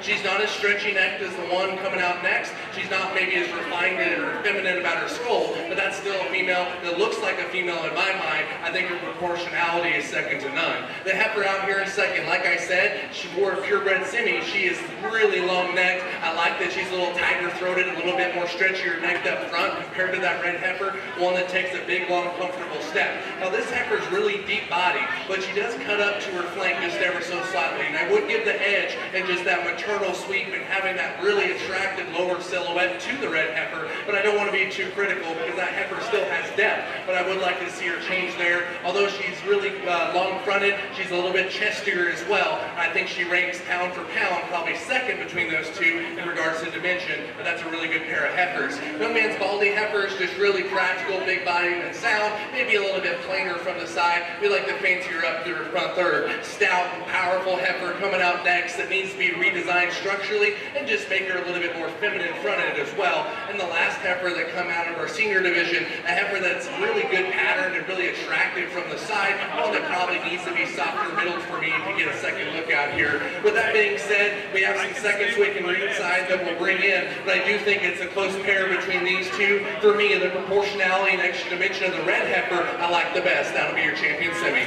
She's not as stretchy necked as the one coming out next. She's not maybe as refined or feminine about her skull, but that's still a female that looks like a female in my mind. I think her proportionality is second to none. The heifer out here in second, like I said, she wore a purebred semi. She is really long necked. I like that she's a little tighter throated, a little bit more stretchier necked up front compared to that red heifer, one that takes a big, long, comfortable step. Now this heifer is really deep body, but she does cut up to her flank just ever so slightly, and I would give the edge and just that maternal sweep and having that really attractive lower silhouette to the red heifer, but I don't want to be too critical because that heifer still has depth, but I would like to see her change there. Although she's really long-fronted, she's a little bit chestier as well. I think she ranks pound for pound, probably second between those two in regards to dimension, but that's a really good pair of heifers. Young man's Baldy heifer is just really practical, big body and sound, maybe a little bit plainer from the side. We like to fancy her up to her front third. Stout and powerful heifer coming out next that needs to be redesigned structurally and just make her a little bit more feminine fronted as well. And the last heifer that come out of our senior division, a heifer that's really good patterned and really attractive from the side, one that probably needs to be softer middled for me to get a second look out here. With that being said, we have some seconds we can ringside that we'll bring in, but I do think it's a close pair between these two. For me, the proportionality and extra dimension of the red heifer, I like the best. That'll be your champion semi.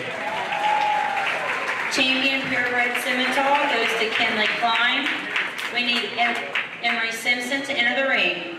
Champion purebred Simmental goes to Kenley Klein. We need Emery Simpson to enter the ring.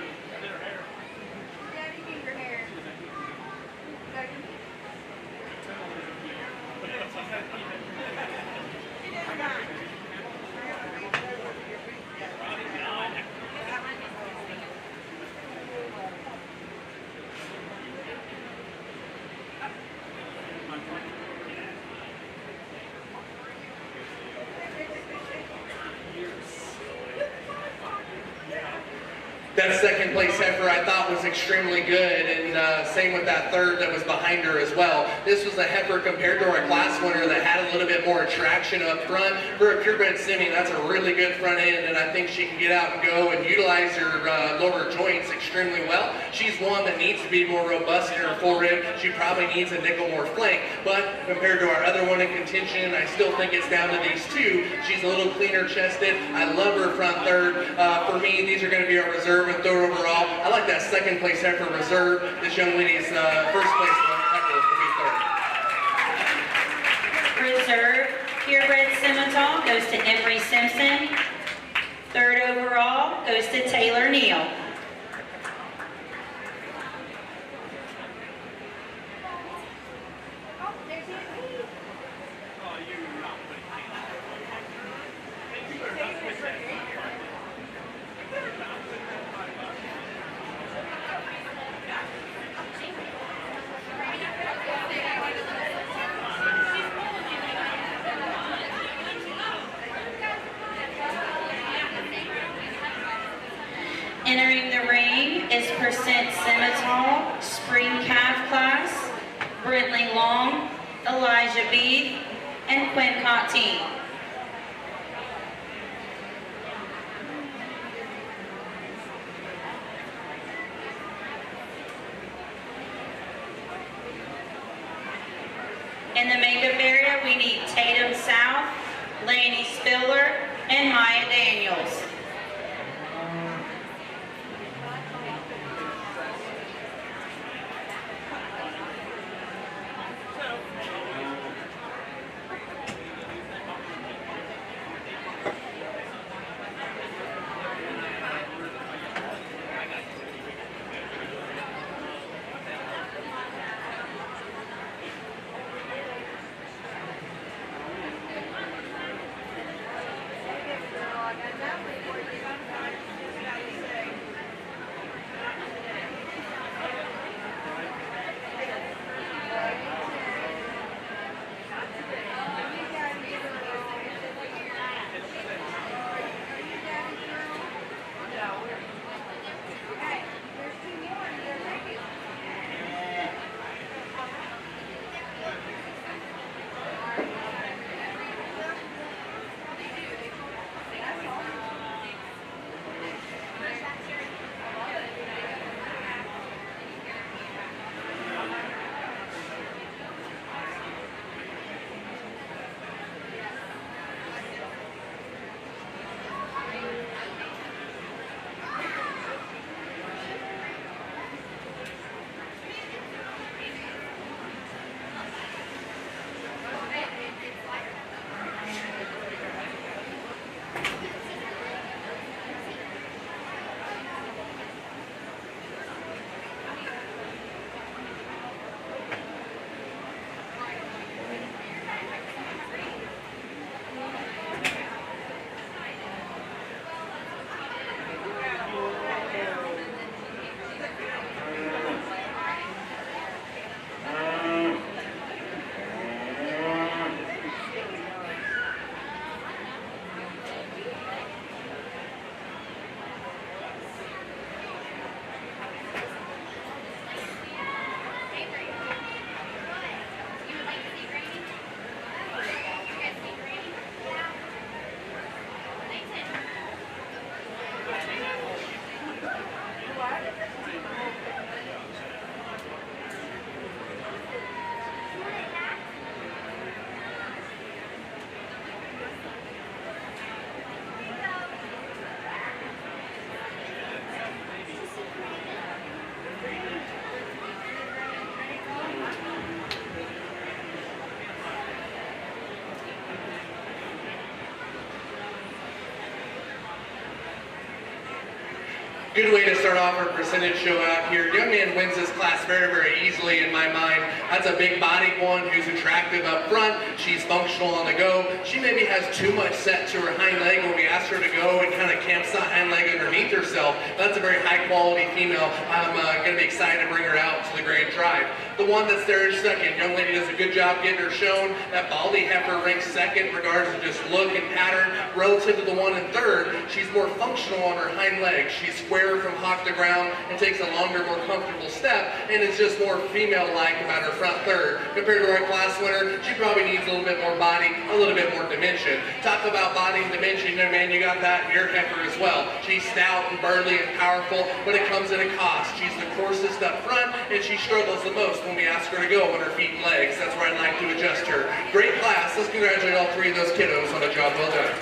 That second place heifer I thought was extremely good, and same with that third that was behind her as well. This was a heifer compared to our class winner that had a little bit more attraction up front. For a purebred semi, that's a really good front end, and I think she can get out and go and utilize her lower joints extremely well. She's one that needs to be more robust in her forerib. She probably needs a nickel more flank, but compared to our other one in contention, I still think it's down to these two. She's a little cleaner chested. I love her front third. For me, these are going to be our reserve and third overall. I like that second place heifer reserve. This young lady's first place heifer will be third. Reserve purebred Simmental goes to Emery Simpson. Third overall goes to Taylor Neal. Entering the ring is Percent Simmental, Spring Calf Class, Brentley Long, Elijah Beef, and Quinn Cottine. In the makeup area, we need Tatum South, Laney Spiller, and Maya Daniels. Good way to start off our percentage show out here. Young man wins this class very, very easily in my mind. That's a big bodied one who's attractive up front. She's functional on the go. She maybe has too much set to her hind leg when we ask her to go and kind of camps the hind leg underneath herself. That's a very high quality female. I'm going to be excited to bring her out to the Grand Tribe. The one that's there in second, young lady does a good job getting her shown. That Baldy heifer ranks second in regards to just look and pattern. Relative to the one in third, she's more functional on her hind legs. She's square from hock to ground and takes a longer, more comfortable step, and is just more female-like about her front third. Compared to our class winner, she probably needs a little bit more body, a little bit more dimension. Talk about body and dimension, young man, you got that in your heifer as well. She's stout and burly and powerful, but it comes at a cost. She's the coarsest up front, and she struggles the most when we ask her to go on her feet and legs. That's where I'd like to adjust her. Great class. Let's congratulate all three of those kiddos on a job well done.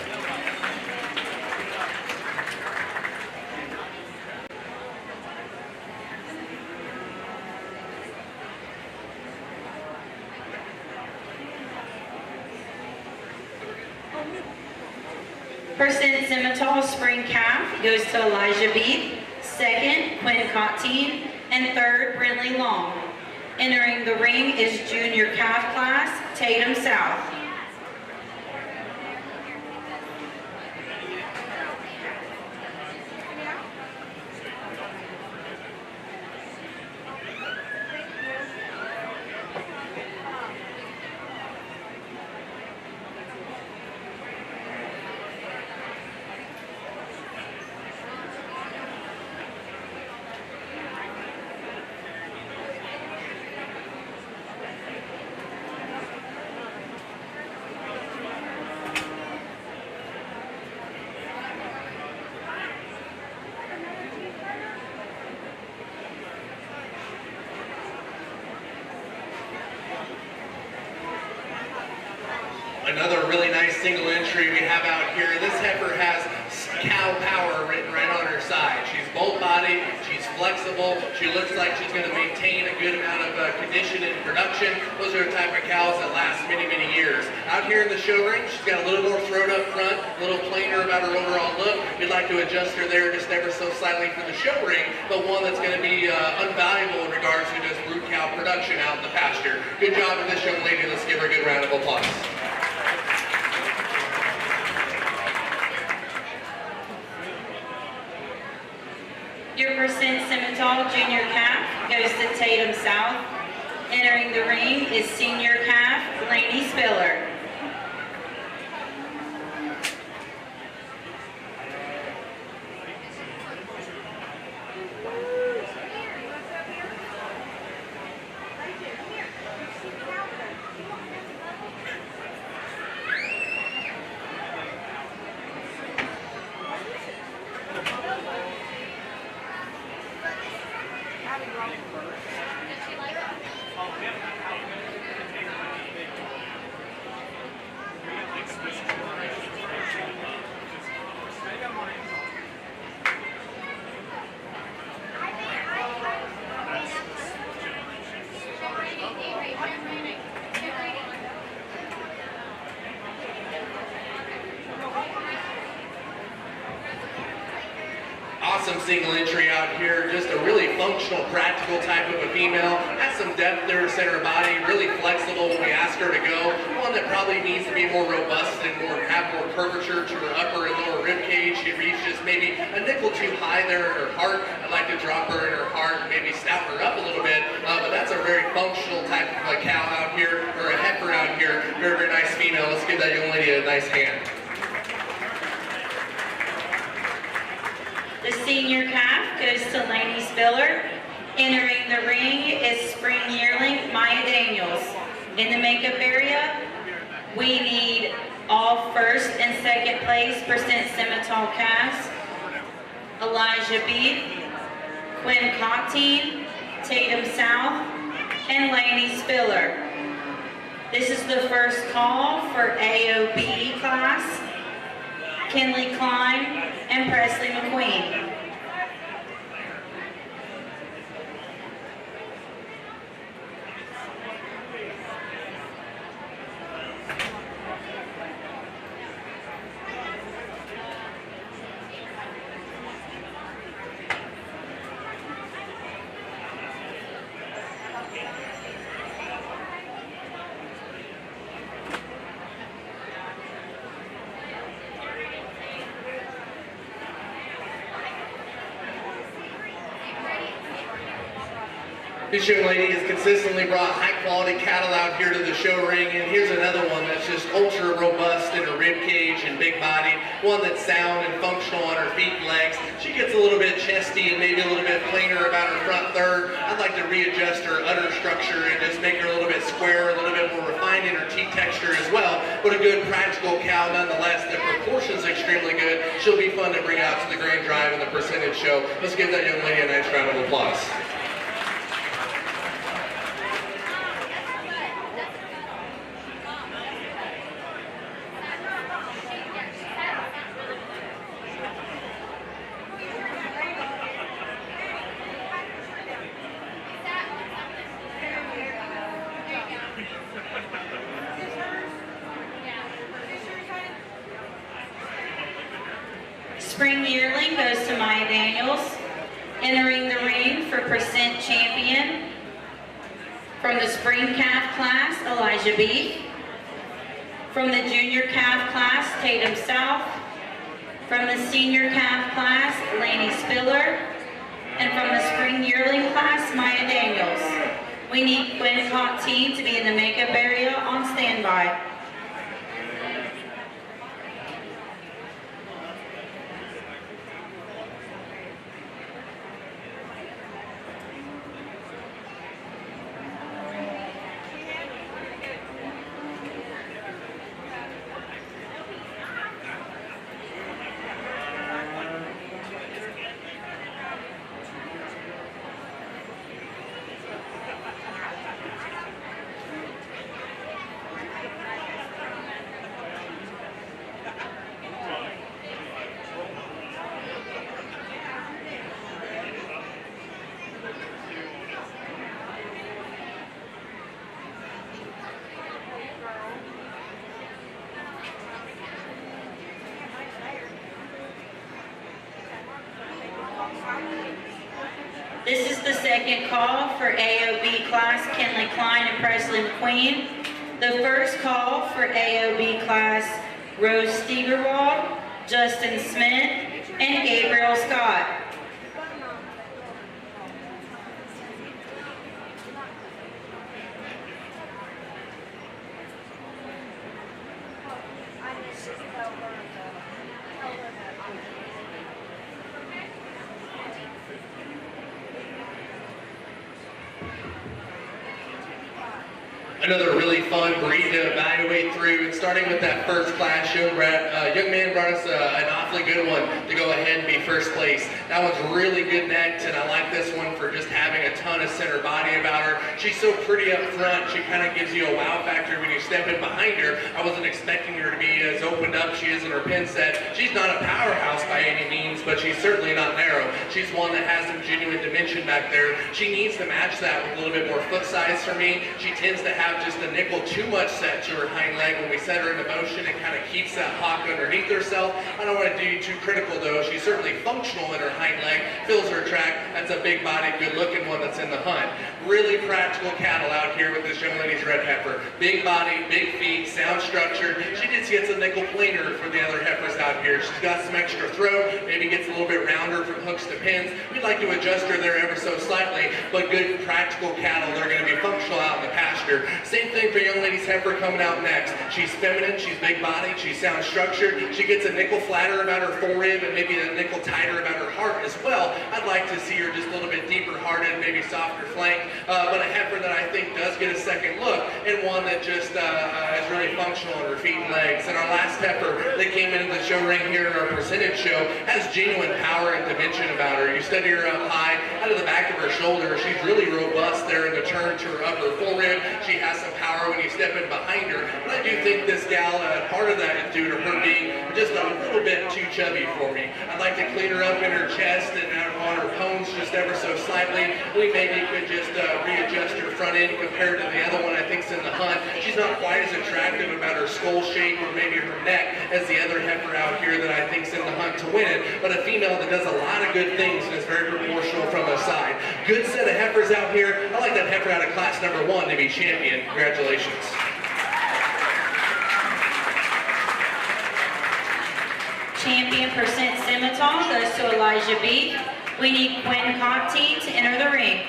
Percent Simmental Spring Calf goes to Elijah Beath, second, Quinn Cottine, and third, Brinley Long. Entering the ring is junior calf class, Tatum South. Another really nice single entry we have out here. This heifer has cow power written right on her side. She's bolt bodied, she's flexible, she looks like she's going to maintain a good amount of condition and production. Those are the type of cows that last many, many years. Out here in the show ring, she's got a little more throat up front, a little plainer about her overall look. We'd like to adjust her there just ever so slightly for the show ring, but one that's going to be unvaluable in regards to just brood cow production out in the pasture. Good job with this young lady. Let's give her a good round of applause. Your Percent Simmental Junior Calf goes to Tatum South. Entering the ring is senior calf, Laney Spiller. Awesome single entry out here, just a really functional, practical type of a female. Has some depth there, center body, really flexible when we ask her to go. One that probably needs to be more robust and have more curvature to her upper and lower rib cage. She reaches maybe a nickel too high there in her heart. I'd like to drop her in her heart, maybe stout her up a little bit. But that's a very functional type of a cow out here, or a heifer out here. Very, very nice female. Let's give that young lady a nice hand. The senior calf goes to Laney Spiller. Entering the ring is spring yearling Maya Daniels. In the makeup area, we need all first and second place Percent Simmental calves. Elijah Beath, Quinn Cottine, Tatum South, and Laney Spiller. This is the first call for AOBE class, Kinley Klein, and Presley McQueen. This young lady has consistently brought high-quality cattle out here to the show ring, and here's another one that's just ultra robust in her rib cage and big body, one that's sound and functional on her feet and legs. She gets a little bit chesty and maybe a little bit plainer about her front third. I'd like to readjust her udder structure and just make her a little bit square, a little bit more refined in her teeth texture as well, but a good practical cow nonetheless. The proportion's extremely good. She'll be fun to bring out to the Grand Drive and the percentage show. Let's give that young lady a nice round of applause. Spring yearling goes to Maya Daniels. Entering the ring for percent champion from the spring calf class, Elijah Beef. From the junior calf class, Tatum South. From the senior calf class, Laney Spiller. And from the spring yearling class, Maya Daniels. We need Quinn Conti to be in the makeup area on standby. This is the second call for AOB class, Kenley Klein and Presley McQueen. The first call for AOB class, Rose Steigerwald, Justin Smith, and Gabriel Scott. Another really fun breed to evaluate through, and starting with that first class, young man brought us an awfully good one to go ahead and be first place. That one's really good necked, and I like this one for just having a ton of center body about her. She's so pretty up front, she kind of gives you a wow factor when you step in behind her. I wasn't expecting her to be as opened up she is in her pin set. She's not a powerhouse by any means, but she's certainly not narrow. She's one that has some genuine dimension back there. She needs to match that with a little bit more foot size for me. She tends to have just a nickel too much set to her hind leg. When we set her into motion, it kind of keeps that hawk underneath herself. I don't want to do too critical though. She's certainly functional in her hind leg, fills her track. That's a big body, good looking one that's in the hunt. Really practical cattle out here with this young lady's red heifer. Big body, big feet, sound structured. She just gets a nickel planer for the other heifers out here. She's got some extra throw, maybe gets a little bit rounder from hooks to pins. We'd like to adjust her there ever so slightly, but good practical cattle. They're going to be functional out in the pasture. Same thing for young lady's heifer coming out next. She's feminine, she's big bodied, she's sound structured. She gets a nickel flatter about her forerib and maybe a nickel tighter about her heart as well. I'd like to see her just a little bit deeper hearted, maybe softer flank, but a heifer that I think does get a second look, and one that just is really functional in her feet and legs. And our last heifer that came into the show ring here in our percentage show has genuine power and dimension about her. You study her up high, out of the back of her shoulder, she's really robust there in the turn to her upper forerib. She has some power when you step in behind her, but I do think this gal, part of that is due to her being just a little bit too chubby for me. I'd like to clean her up in her chest and on her bones just ever so slightly. We maybe could just readjust her front end compared to the other one I think's in the hunt. She's not quite as attractive about her skull shape or maybe her neck as the other heifer out here that I think's in the hunt to win it, but a female that does a lot of good things and is very proportional from the side. Good set of heifers out here. I like that heifer out of class number 1 to be champion. Congratulations. Champion percent scimitar goes to Elijah Beef. We need Quinn Conti to enter the ring.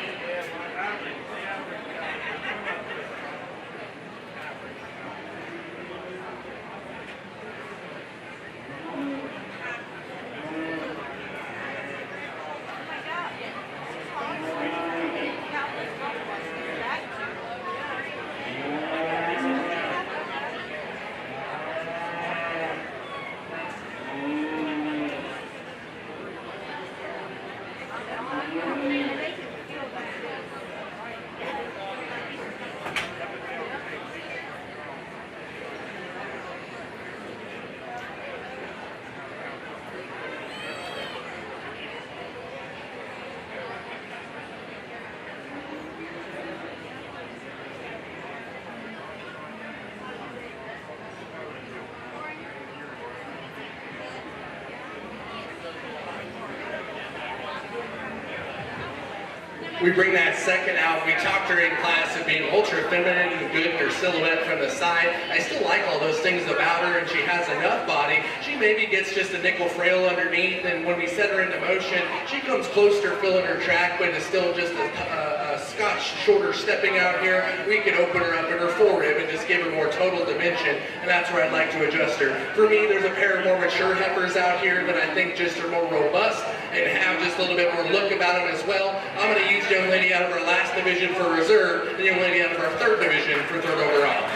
We bring that second out. We talked her in class of being ultra feminine and good in her silhouette from the side. I still like all those things about her, and she has enough body. She maybe gets just a nickel frail underneath, and when we set her into motion, she comes close to filling her track, but is still just a scotch shorter stepping out here. We could open her up in her forerib and just give her more total dimension, and that's where I'd like to adjust her. For me, there's a pair of more mature heifers out here that I think just are more robust and have just a little bit more look about them as well. I'm going to use young lady out of our last division for reserve and young lady out of our third division for third overall.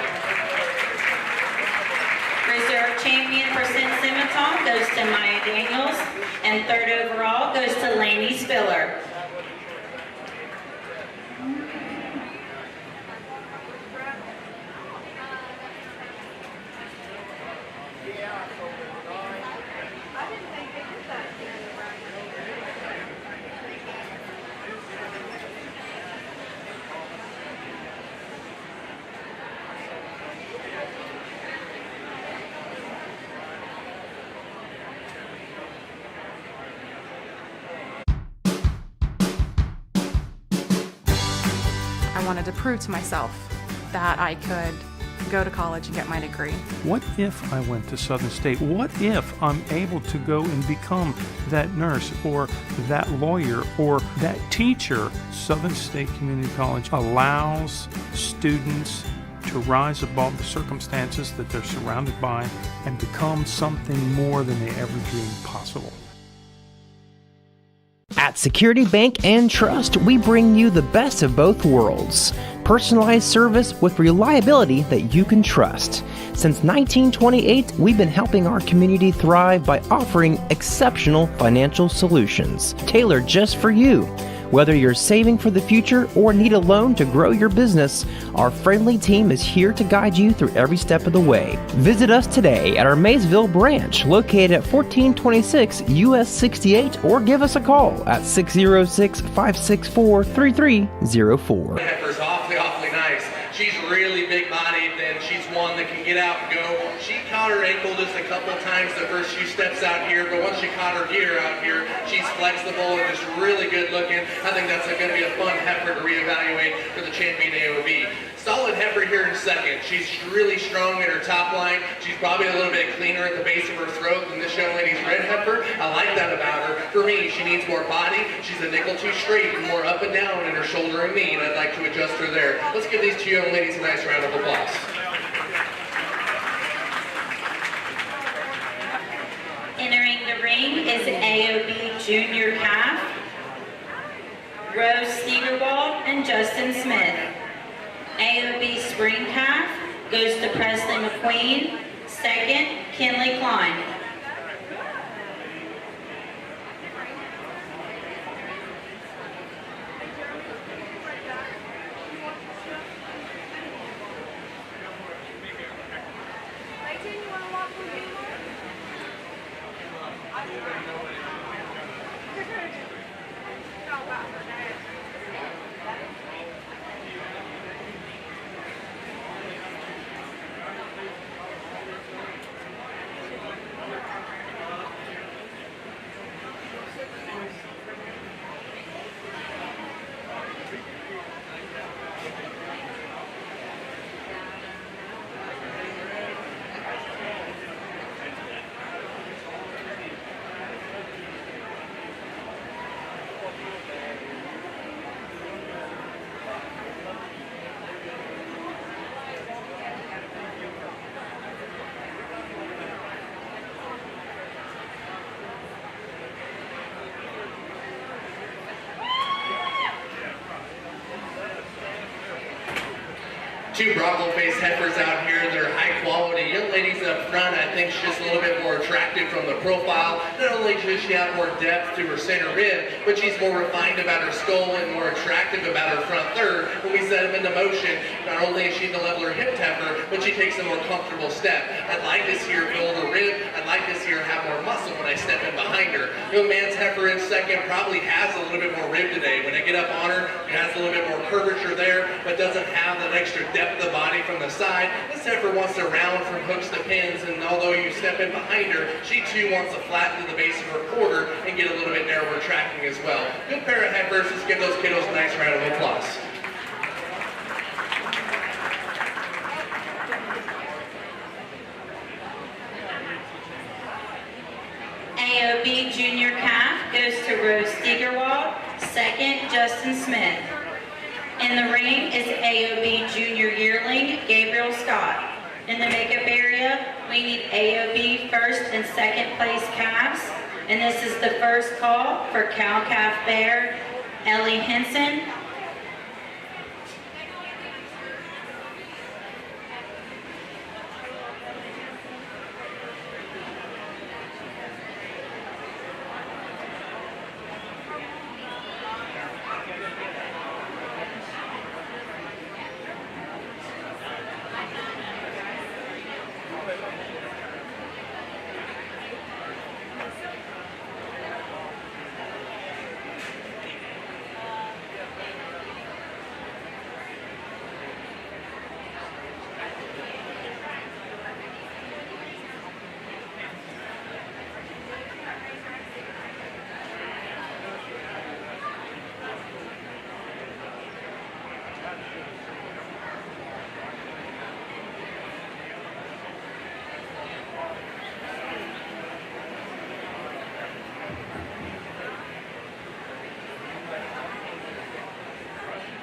Reserve champion for Cincinnati goes to Maya Daniels, and third overall goes to Lainey Spiller. I wanted to prove to myself that I could go to college and get my degree. What if I went to Southern State? What if I'm able to go and become that nurse or that lawyer or that teacher? Southern State Community College allows students to rise above the circumstances that they're surrounded by and become something more than they ever dreamed possible. At Security Bank and Trust, we bring you the best of both worlds. Personalized service with reliability that you can trust. Since 1928, we've been helping our community thrive by offering exceptional financial solutions, tailored just for you. Whether you're saving for the future or need a loan to grow your business, our friendly team is here to guide you through every step of the way. Visit us today at our Maysville branch, located at 1426 US 68, or give us a call at 606-564-3304. Heifer's awfully nice. She's really big-bodied, and she's one that can get out and go. She caught her ankle just a couple times the first few steps out here, but once she caught her gear out here, she's flexible and just really good looking. I think that's going to be a fun heifer to reevaluate for the champion AOB. Solid heifer here in second. She's really strong in her top line. She's probably a little bit cleaner at the base of her throat than this young lady's red heifer. I like that about her. For me, she needs more body. She's a nickel too straight and more up and down in her shoulder and knee, and I'd like to adjust her there. Let's give these two young ladies a nice round of applause. Entering the ring is AOB Junior Calf, Rose Steigerwald and Justin Smith. AOB Spring Calf goes to Presley McQueen, second, Kinley Klein. Two Bronco-faced heifers out here that are high quality. Young ladies up front, I think she's just a little bit more attractive from the profile. Not only does she have more depth to her center rib, but she's more refined about her skull and more attractive about her front third. When we set them into motion, not only is she the leveler hip heifer, but she takes a more comfortable step. I'd like to see her build her rib. I'd like to see her have more muscle when I step in behind her. heifer. Young man's heifer in second probably has a little bit more rib today. When I get up on her, it has a little bit more curvature there, but doesn't have that extra depth of body from the side. This heifer wants to round from hooks to pins, and although you step in behind her, she too wants to flatten to the base of her quarter and get a little bit narrower tracking as well. Good pair of heifers. Let's give those kiddos a nice round of applause. AOB Junior Calf goes to Rose Steigerwald. Second, Justin Smith. In the ring is AOB Junior Yearling, Gabriel Scott. In the makeup area, we need AOB first and second place calves. And this is the first call for cow calf bear, Ellie Henson.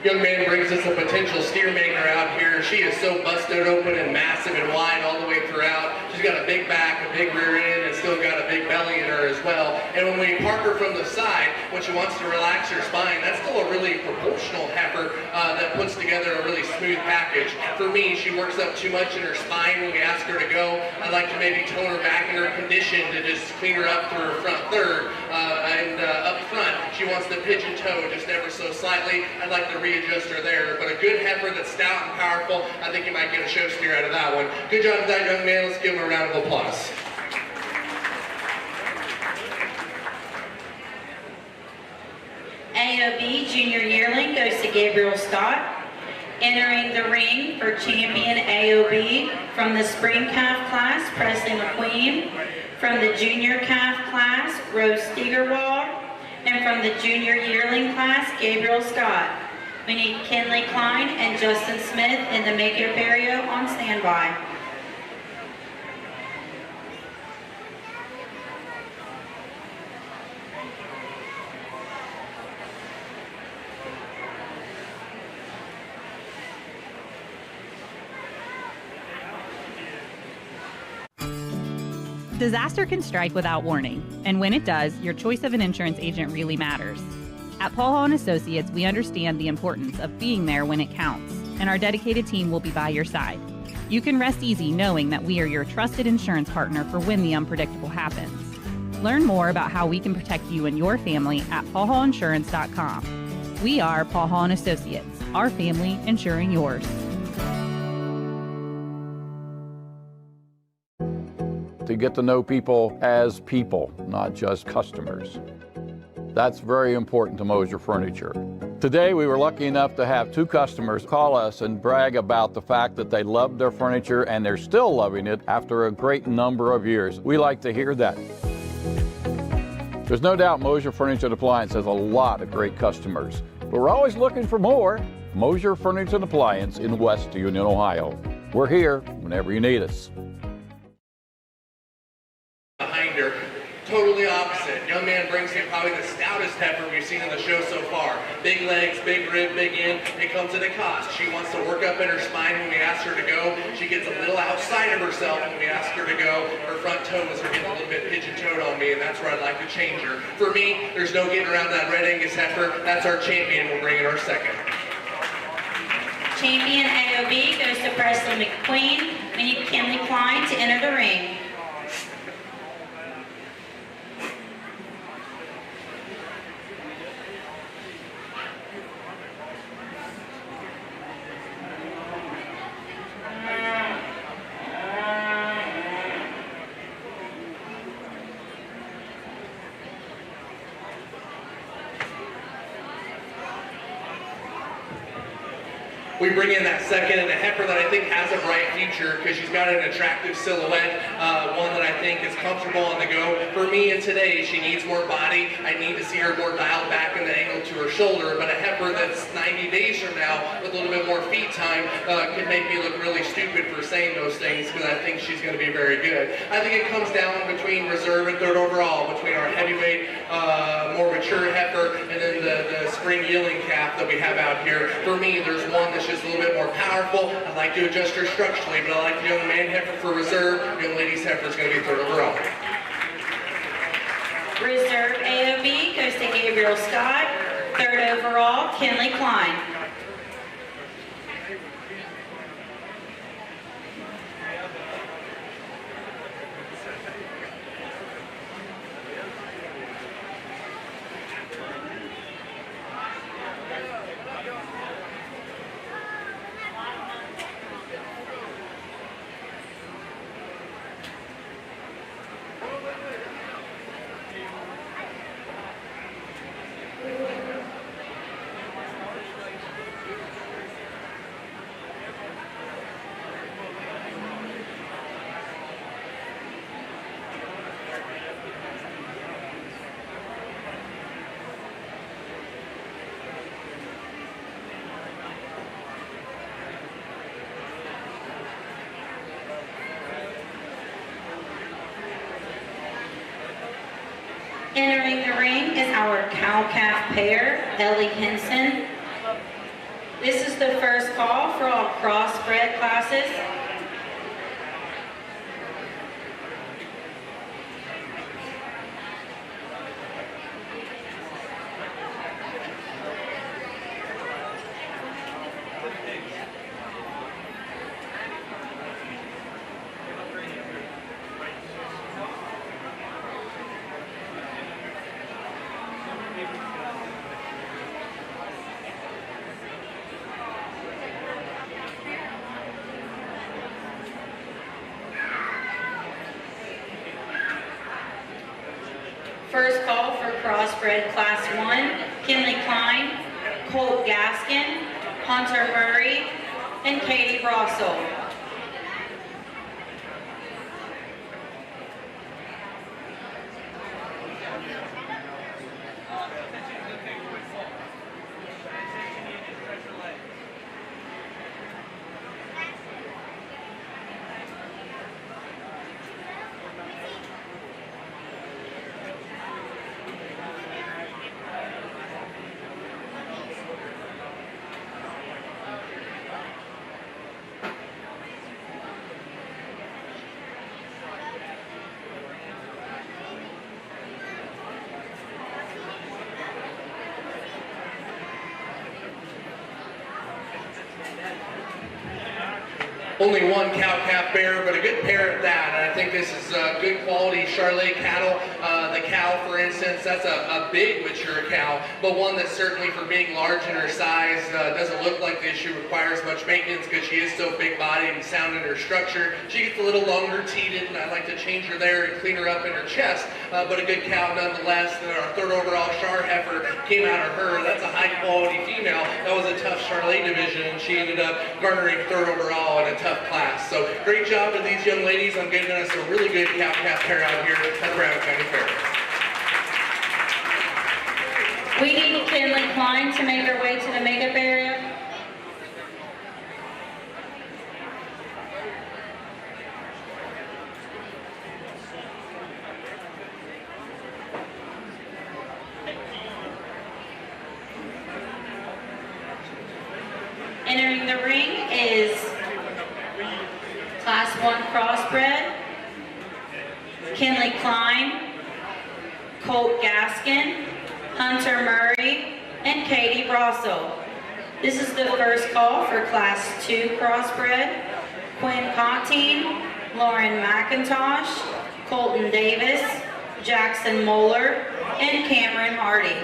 Young man brings us a potential steer maker out here. She is so busted open and massive and wide all the way throughout. She's got a big back, a big rear end, and still got a big belly in her as well. And when we park her from the side, when she wants to relax her spine, that's still a really proportional heifer that puts together a really smooth package. For me, she works up too much in her spine when we ask her to go. I'd like to maybe tone her back in her condition to just clean her up through her front third. And up front, she wants to pigeon toe just ever so slightly. I'd like to readjust her there. But a good heifer that's stout and powerful, I think you might get a show steer out of that one. Good job with that, young man. Let's give him a round of applause. AOB Junior Yearling goes to Gabriel Scott. Entering the ring for champion AOB from the spring calf class, Presley McQueen. From the junior calf class, Rose Steigerwald. And from the junior yearling class, Gabriel Scott. We need Kinley Klein and Justin Smith in the makeup area on standby. Disaster can strike without warning, and when it does, your choice of an insurance agent really matters. At Paul Hall & Associates, we understand the importance of being there when it counts, and our dedicated team will be by your side. You can rest easy knowing that we are your trusted insurance partner for when the unpredictable happens. Learn more about how we can protect you and your family at paulhallinsurance.com. We are Paul Hall & Associates, our family insuring yours. To get to know people as people, not just customers. That's very important to Mosier Furniture. Today, we were lucky enough to have 2 customers call us and brag about the fact that they loved their furniture and they're still loving it after a great number of years. We like to hear that. There's no doubt Mosier Furniture and Appliance has a lot of great customers, but we're always looking for more. Mosier Furniture and Appliance in West Union, Ohio. We're here whenever you need us. Behind her, totally opposite. Young man brings in probably the stoutest heifer we've seen in the show so far. Big legs, big rib, big end. It comes at a cost. She wants to work up in her spine when we ask her to go. She gets a little outside of herself when we ask her to go. Her front toes are getting a little bit pigeon-toed on me, and that's where I'd like to change her. For me, there's no getting around that red Angus heifer. That's our champion. We'll bring in our second. Champion AOB goes to Presley McQueen. We need Kinley Klein to enter the ring. We bring in that second and a heifer that I think has a bright future because she's got an attractive silhouette, one that I think is comfortable on the go. For me and today, she needs more body. I need to see her more dialed back in the angle to her shoulder, but a heifer that's 90 days from now with a little bit more feed time could make me look really stupid for saying those things because I think she's going to be very good. I think it comes down between reserve and third overall, between our heavyweight, more mature heifer and then the spring yielding calf that we have out here. For me, there's one that's just a little bit more powerful. I'd like to adjust her structurally, but I like the young man heifer for reserve. Young lady's heifer is going to be third overall. Reserve AOB goes to Gabriel Scott. Third overall, Kinley Klein. Entering the ring is our cow-calf pair, Ellie Henson. This is the first call for all crossbred classes. First call for crossbred class 1, Kinley Klein, Colt Gaskin, Hunter Murray, and Katie Brossel. Only one cow-calf pair, but a good pair at that. And I think this is good quality Charolais cattle. The cow, for instance, that's a big mature cow, but one that certainly for being large in her size doesn't look like this. She requires much maintenance because she is so big-bodied and sound in her structure. She gets a little longer teated, and I like to change her there and clean her up in her chest, but a good cow nonetheless. And our third overall Char heifer came out of her. That's a high-quality female. That was a tough Charolais division, and she ended up garnering third overall in a tough class. So great job to these young ladies on giving us a really good cow-calf pair out here at the Brown County Fair. We need Kinley Klein to make her way to the makeup area. Entering the ring is Class 1 crossbred, Kinley Klein, Colt Gaskin, Hunter Murray, and Katie Brossel. This is the first call for Class 2 crossbred, Quinn Contine, Lauren McIntosh, Colton Davis, Jackson Moeller, and Cameron Hardy.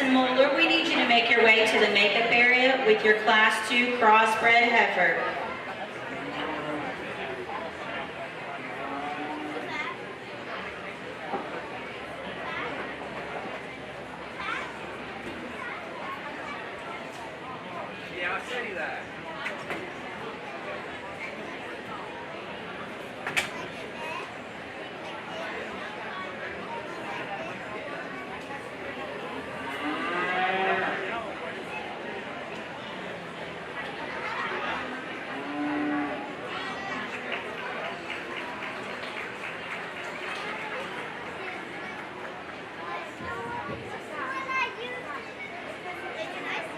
Jackson Moeller, we need you to make your way to the makeup area with your Class 2 crossbred heifer. Yeah, I'll see that.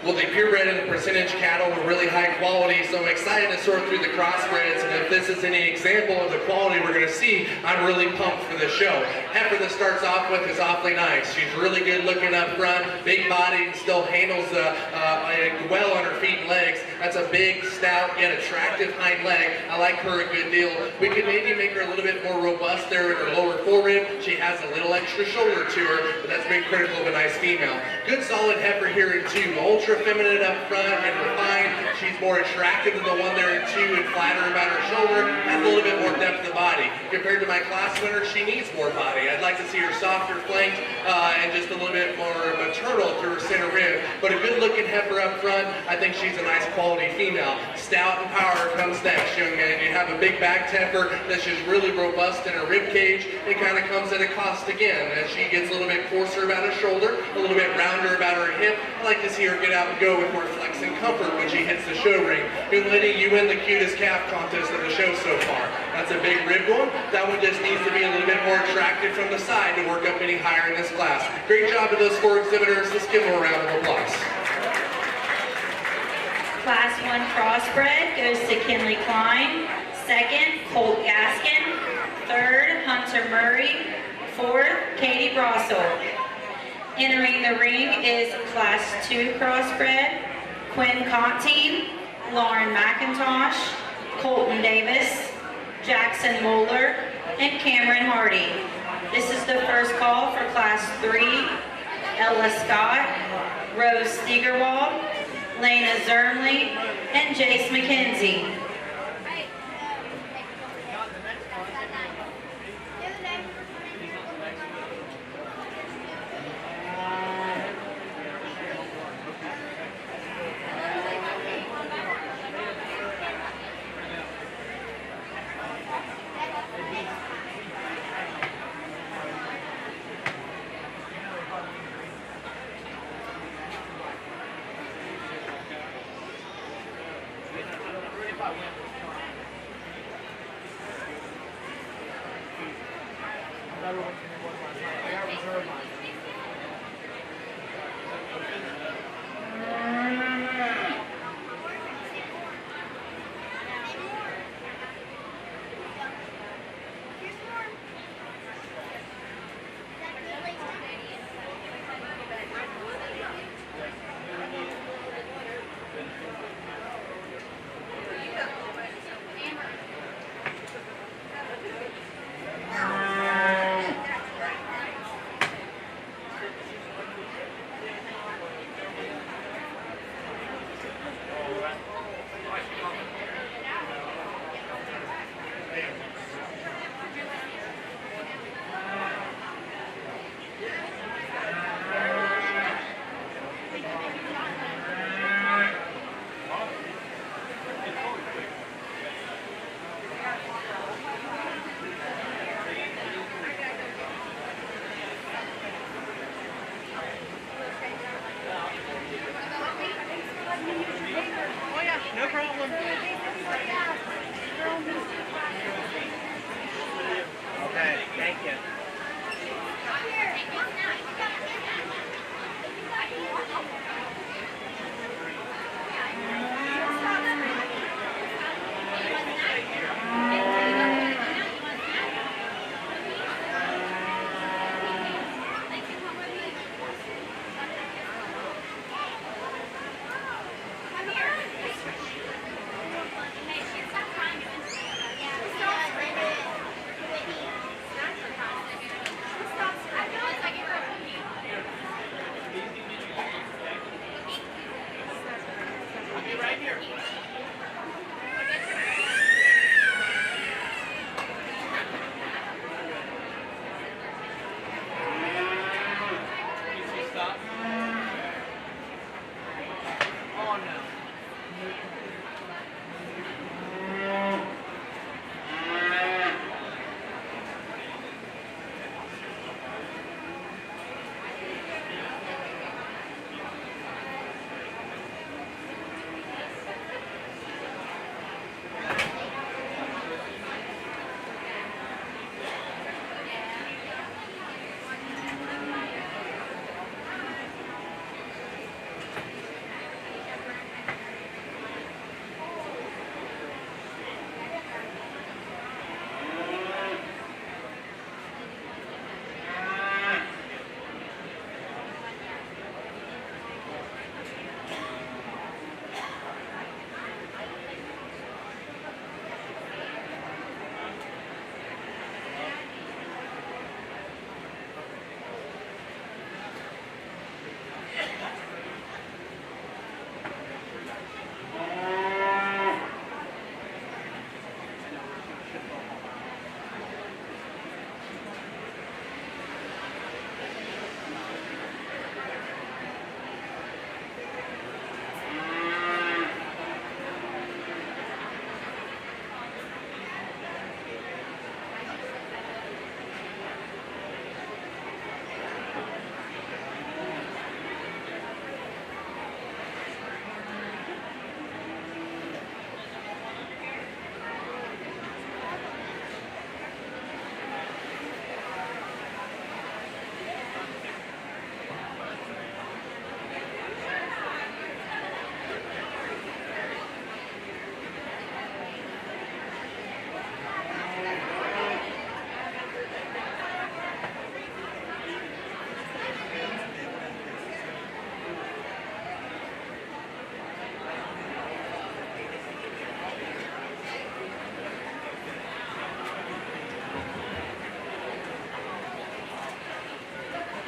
Well, the purebred and the percentage cattle were really high quality, so I'm excited to sort through the crossbreds, and if this is any example of the quality we're going to see, I'm really pumped for the show. Heifer that starts off with is awfully nice. She's really good looking up front, big body, and still handles well on her feet and legs. That's a big, stout, yet attractive hind leg. I like her a good deal. We could maybe make her a little bit more robust there in her lower forerib. She has a little extra shoulder to her, but that's been critical of a nice female. Good solid heifer here in 2. Ultra feminine up front and refined. She's more attractive than the one there in 2 and flatter about her shoulder. Has a little bit more depth of body. Compared to my class winner, she needs more body. I'd like to see her softer flanked and just a little bit more maternal through her center rib. But a good looking heifer up front, I think she's a nice quality female. Stout and power comes next, young man. You have a big backed heifer that's just really robust in her rib cage. It kind of comes at a cost again. As she gets a little bit coarser about her shoulder, a little bit rounder about her hip, I like to see her get out and go with more flex and comfort when she hits the show ring. Good lady, you win the cutest calf contest of the show so far. That's a big rib one. That one just needs to be a little bit more attractive from the side to work up any higher in this class. Great job to those 4 exhibitors. Let's give them a round of applause. Class 1 crossbred goes to Kinley Klein. 2nd, Colt Gaskin. 3rd, Hunter Murray. 4th, Katie Brossel. Entering the ring is Class 2 crossbred, Quinn Conti, Lauren McIntosh, Colton Davis, Jackson Moeller, and Cameron Hardy. This is the first call for Class 3, Ella Scott, Rose Steigerwald, Lena Zernley, and Jace McKenzie.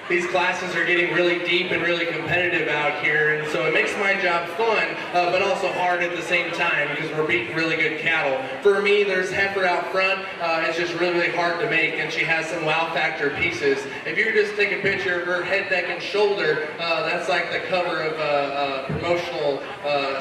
These classes are getting really deep and really competitive out here, and so it makes my job fun, but also hard at the same time because we're beating really good cattle. For me, there's heifer out front. It's just really, really hard to make, and she has some wow factor pieces. If you just take a picture of her head, neck, and shoulder, that's like the cover of a promotional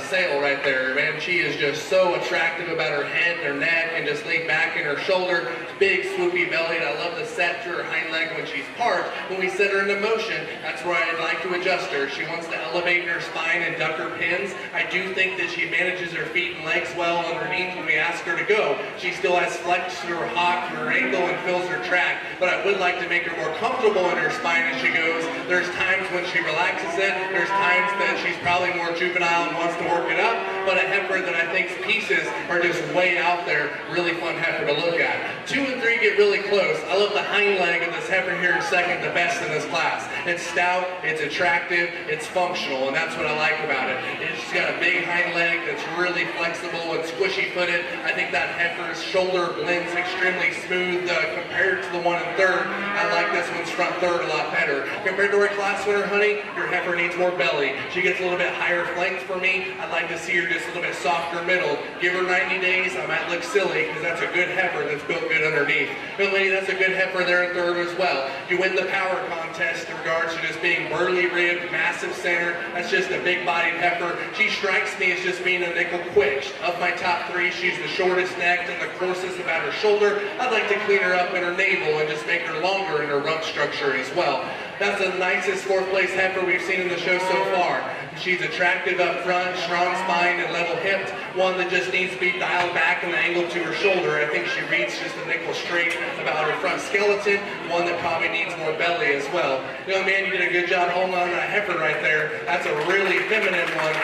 sale right there. Man, she is just so attractive about her head, her neck, and just laid back in her shoulder. Big, swoopy belly, and I love the set to her hind leg when she's parked. When we set her into motion, that's where I'd like to adjust her. She wants to elevate her spine and duck her pins. I do think that she manages her feet and legs well underneath when we ask her to go. She still has flex to her hock, to her ankle, and fills her track, but I would like to make her more comfortable in her spine as she goes. There's times when she relaxes it. There's times that she's probably more juvenile and wants to work it up, but a heifer that I think's pieces are just way out there. Really fun heifer to look at. 2 and 3 get really close. I love the hind leg of this heifer here in second, the best in this class. It's stout, it's attractive, it's functional, and that's what I like about it. It's got a big hind leg that's really flexible and squishy footed. I think that heifer's shoulder blends extremely smooth compared to the one in third. I like this one's front third a lot better. Compared to our class winner, honey, your heifer needs more belly. She gets a little bit higher flanks for me. I'd like to see her just a little bit softer middle. Give her 90 days, I might look silly because that's a good heifer that's built good underneath. But lady, that's a good heifer there in third as well. You win the power contest in regards to just being burly ribbed, massive center. That's just a big bodied heifer. She strikes me as just being a nickel quick. Of my top 3, she's the shortest necked and the coarsest about her shoulder. I'd like to clean her up in her navel and just make her longer in her rump structure as well. That's the nicest 4th place heifer we've seen in the show so far. She's attractive up front, strong spine and level hipped, one that just needs to be dialed back in the angle to her shoulder. I think she reads just a nickel straight about her front skeleton, one that probably needs more belly as well. Young man, you did a good job holding on to that heifer right there. That's a really feminine one.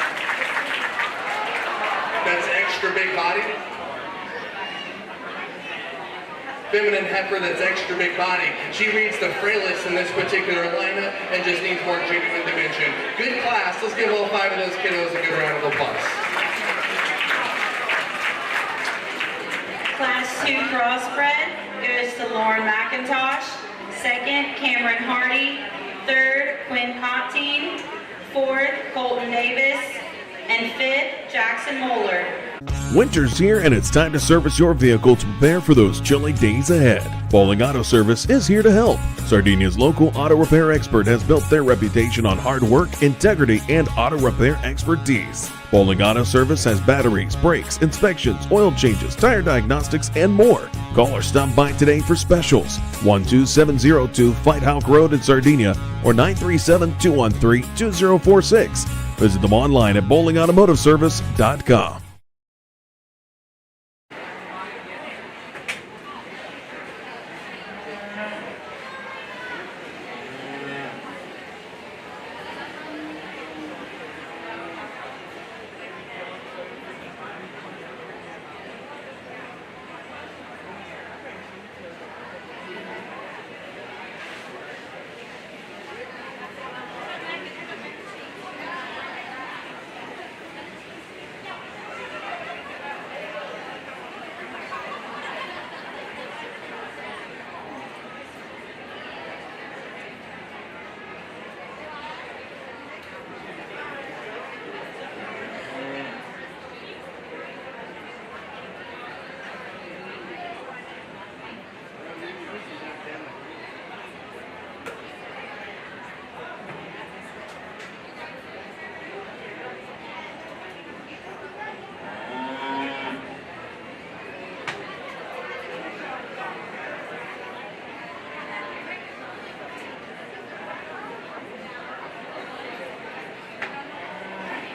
That's extra big body. Feminine heifer that's extra big body. She reads the frailest in this particular lineup and just needs more genuine dimension. Good class. Let's give all 5 of those kiddos a good round of applause. Class 2 crossbred goes to Lauren McIntosh. 2nd, Cameron Hardy. 3rd, Quinn Contine. 4th, Colton Davis. And 5th, Jackson Moeller. Winter's here and it's time to service your vehicle to prepare for those chilly days ahead. Bowling Auto Service is here to help. Sardinia's local auto repair expert has built their reputation on hard work, integrity, and auto repair expertise. Bowling Auto Service has batteries, brakes, inspections, oil changes, tire diagnostics, and more. Call or stop by today for specials. 12702 Fight Hawk Road in Sardinia or 937-213-2046. Visit them online at bowlingautomotiveservice.com.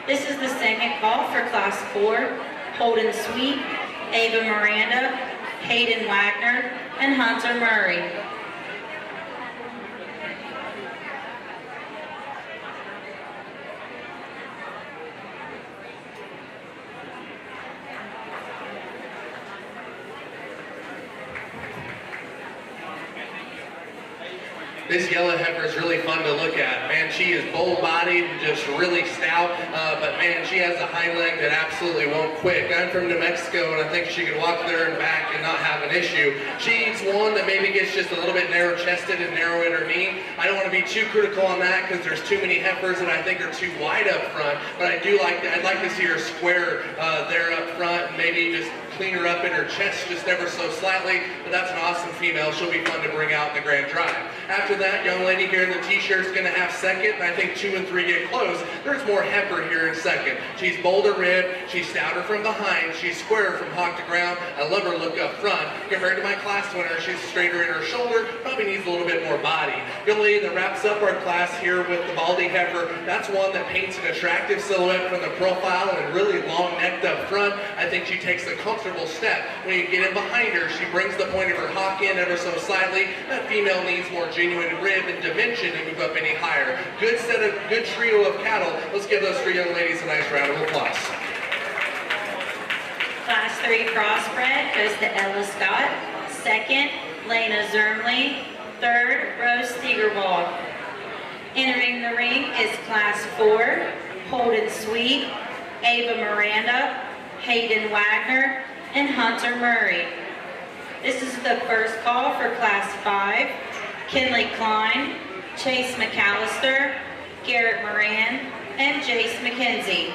This is the second call for Class 4, Holden Sweet, Ava Miranda, Hayden Wagner, and Hunter Murray. This yellow heifer is really fun to look at. Man, she is bold-bodied, just really stout, but man, she has a hind leg that absolutely won't quit. I'm from New Mexico, and I think she could walk there and back and not have an issue. She's one that maybe gets just a little bit narrow-chested and narrow at her knee. I don't want to be too critical on that because there's too many heifers that I think are too wide up front, but I'd like to see her square there up front and maybe just clean her up in her chest just ever so slightly, but that's an awesome female. She'll be fun to bring out in the Grand Drive. After that, young lady here in the t-shirt is going to have second, and I think 2 and 3 get close. There's more heifer here in second. She's bolder rib, she's stouter from behind, she's squarer from hock to ground. I love her look up front. Compared to my class winner, she's straighter in her shoulder, probably needs a little bit more body. Young lady that wraps up our class here with the Baldy heifer, that's one that paints an attractive silhouette from the profile and really long necked up front. I think she takes a comfortable step. When you get in behind her, she brings the point of her hock in ever so slightly. That female needs more genuine rib and dimension to move up any higher. Good trio of cattle. Let's give those 3 young ladies a nice round of applause. Class 3 crossbred goes to Ella Scott. Second, Lena Zermley. Third, Rose Stegerball. Entering the ring is Class 4, Holden Sweet, Ava Miranda, Hayden Wagner, and Hunter Murray. This is the first call for Class 5, Kinley Klein, Chase McAllister, Garrett Moran, and Jace McKenzie.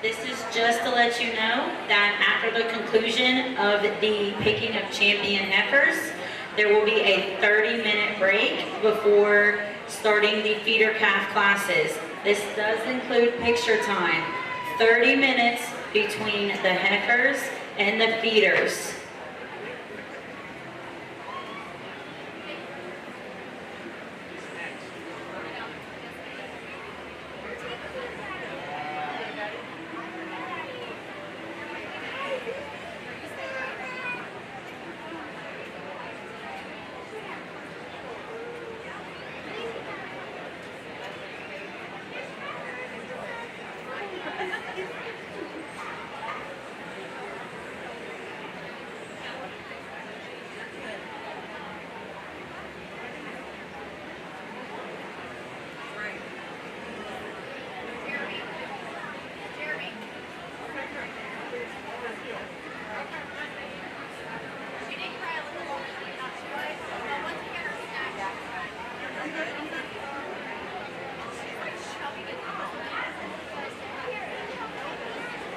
This is just to let you know that after the conclusion of the picking of champion heifers, there will be a 30-minute break before starting the feeder calf classes. This does include picture time, 30 minutes between the heifers and the feeders.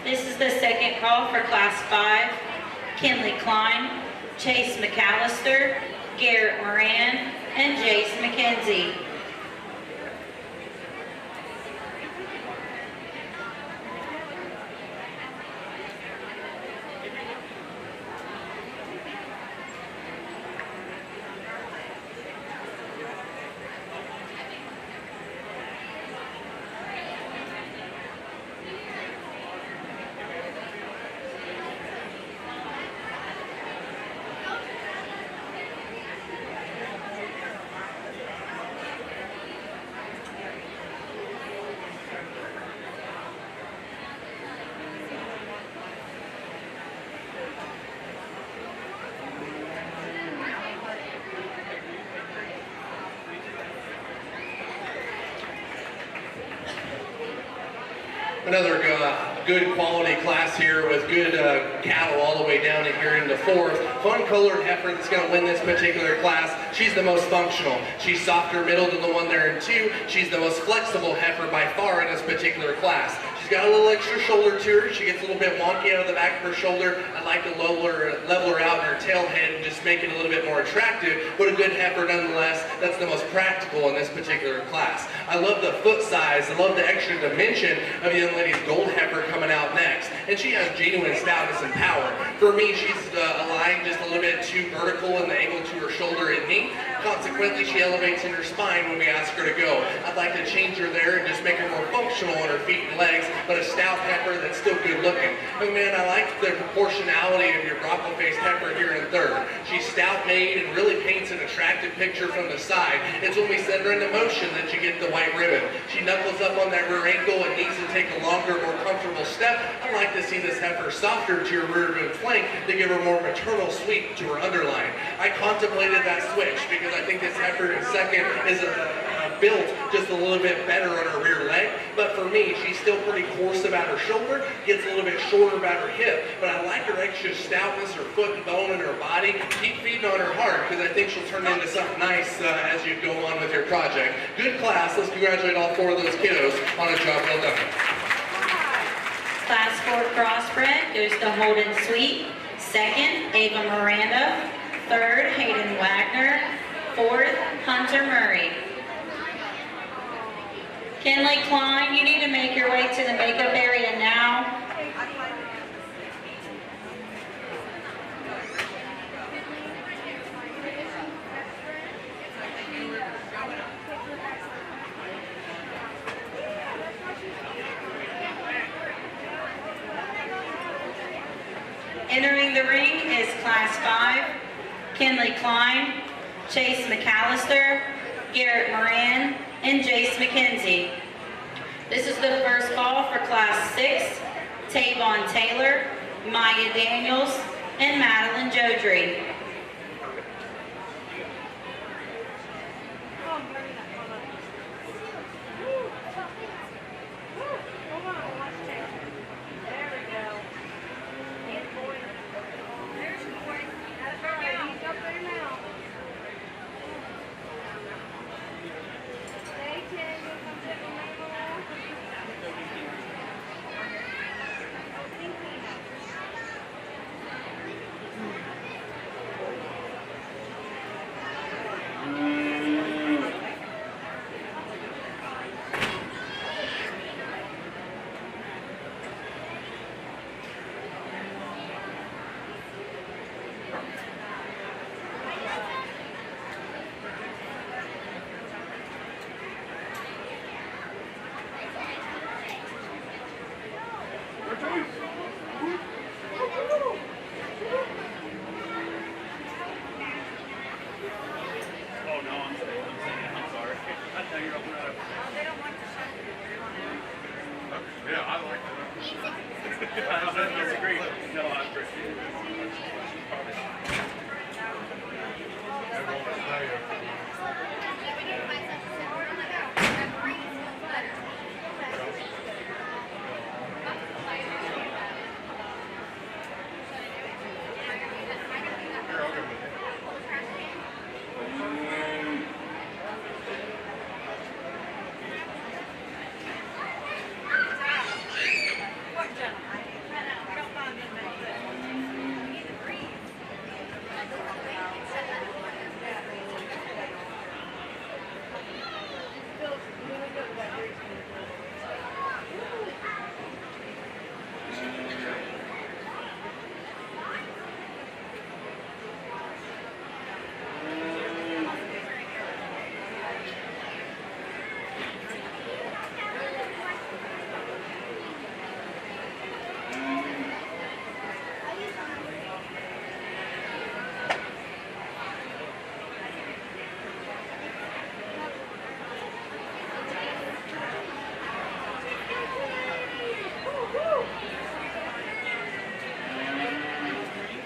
This is the second call for Class 5, Kinley Klein, Chase McAllister, Garrett Moran, and Jace McKenzie. Another good quality class here with good cattle all the way down to here in the 4th. Fun colored heifer that's going to win this particular class. She's the most functional. She's softer middle than the one there in 2. She's the most flexible heifer by far in this particular class. She's got a little extra shoulder to her. She gets a little bit wonky out of the back of her shoulder. I'd like to level her out in her tail head and just make it a little bit more attractive, but a good heifer nonetheless. That's the most practical in this particular class. I love the foot size. I love the extra dimension of the young lady's gold heifer coming out next. And she has genuine stoutness and power. For me, she's aligned just a little bit too vertical in the angle to her shoulder and knee. Consequently, she elevates in her spine when we ask her to go. I'd like to change her there and just make her more functional on her feet and legs, but a stout heifer that's still good looking. Oh man, I like the proportionality of your broccoli-faced heifer here in 3rd. She's stout made and really paints paints an attractive picture from the side. It's when we send her into motion that you get the white ribbon. She knuckles up on that rear ankle and needs to take a longer, more comfortable step. I like to see this heifer softer to your rear rib flank to give her more maternal sweep to her underline. I contemplated that switch because I think this heifer in second is built just a little bit better on her rear leg, but for me, she's still pretty coarse about her shoulder, gets a little bit shorter about her hip, but I like her extra stoutness, her foot and bone in her body. Keep feeding on her heart because I think she'll turn into something nice as you go on with your project. Good class. Let's congratulate all 4 of those kiddos on a job well done. Class 4 crossbred goes to Holden Sweet. Second, Ava Miranda. Third, Hayden Wagner. Fourth, Hunter Murray. Kinley Klein, you need to make your way to the makeup area now. Entering the ring is Class 5, Kinley Klein, Chase McAllister, Garrett Moran, and Jace McKenzie. This is the first call for Class 6, Tavon Taylor, Maya Daniels, and Madeline Jodry.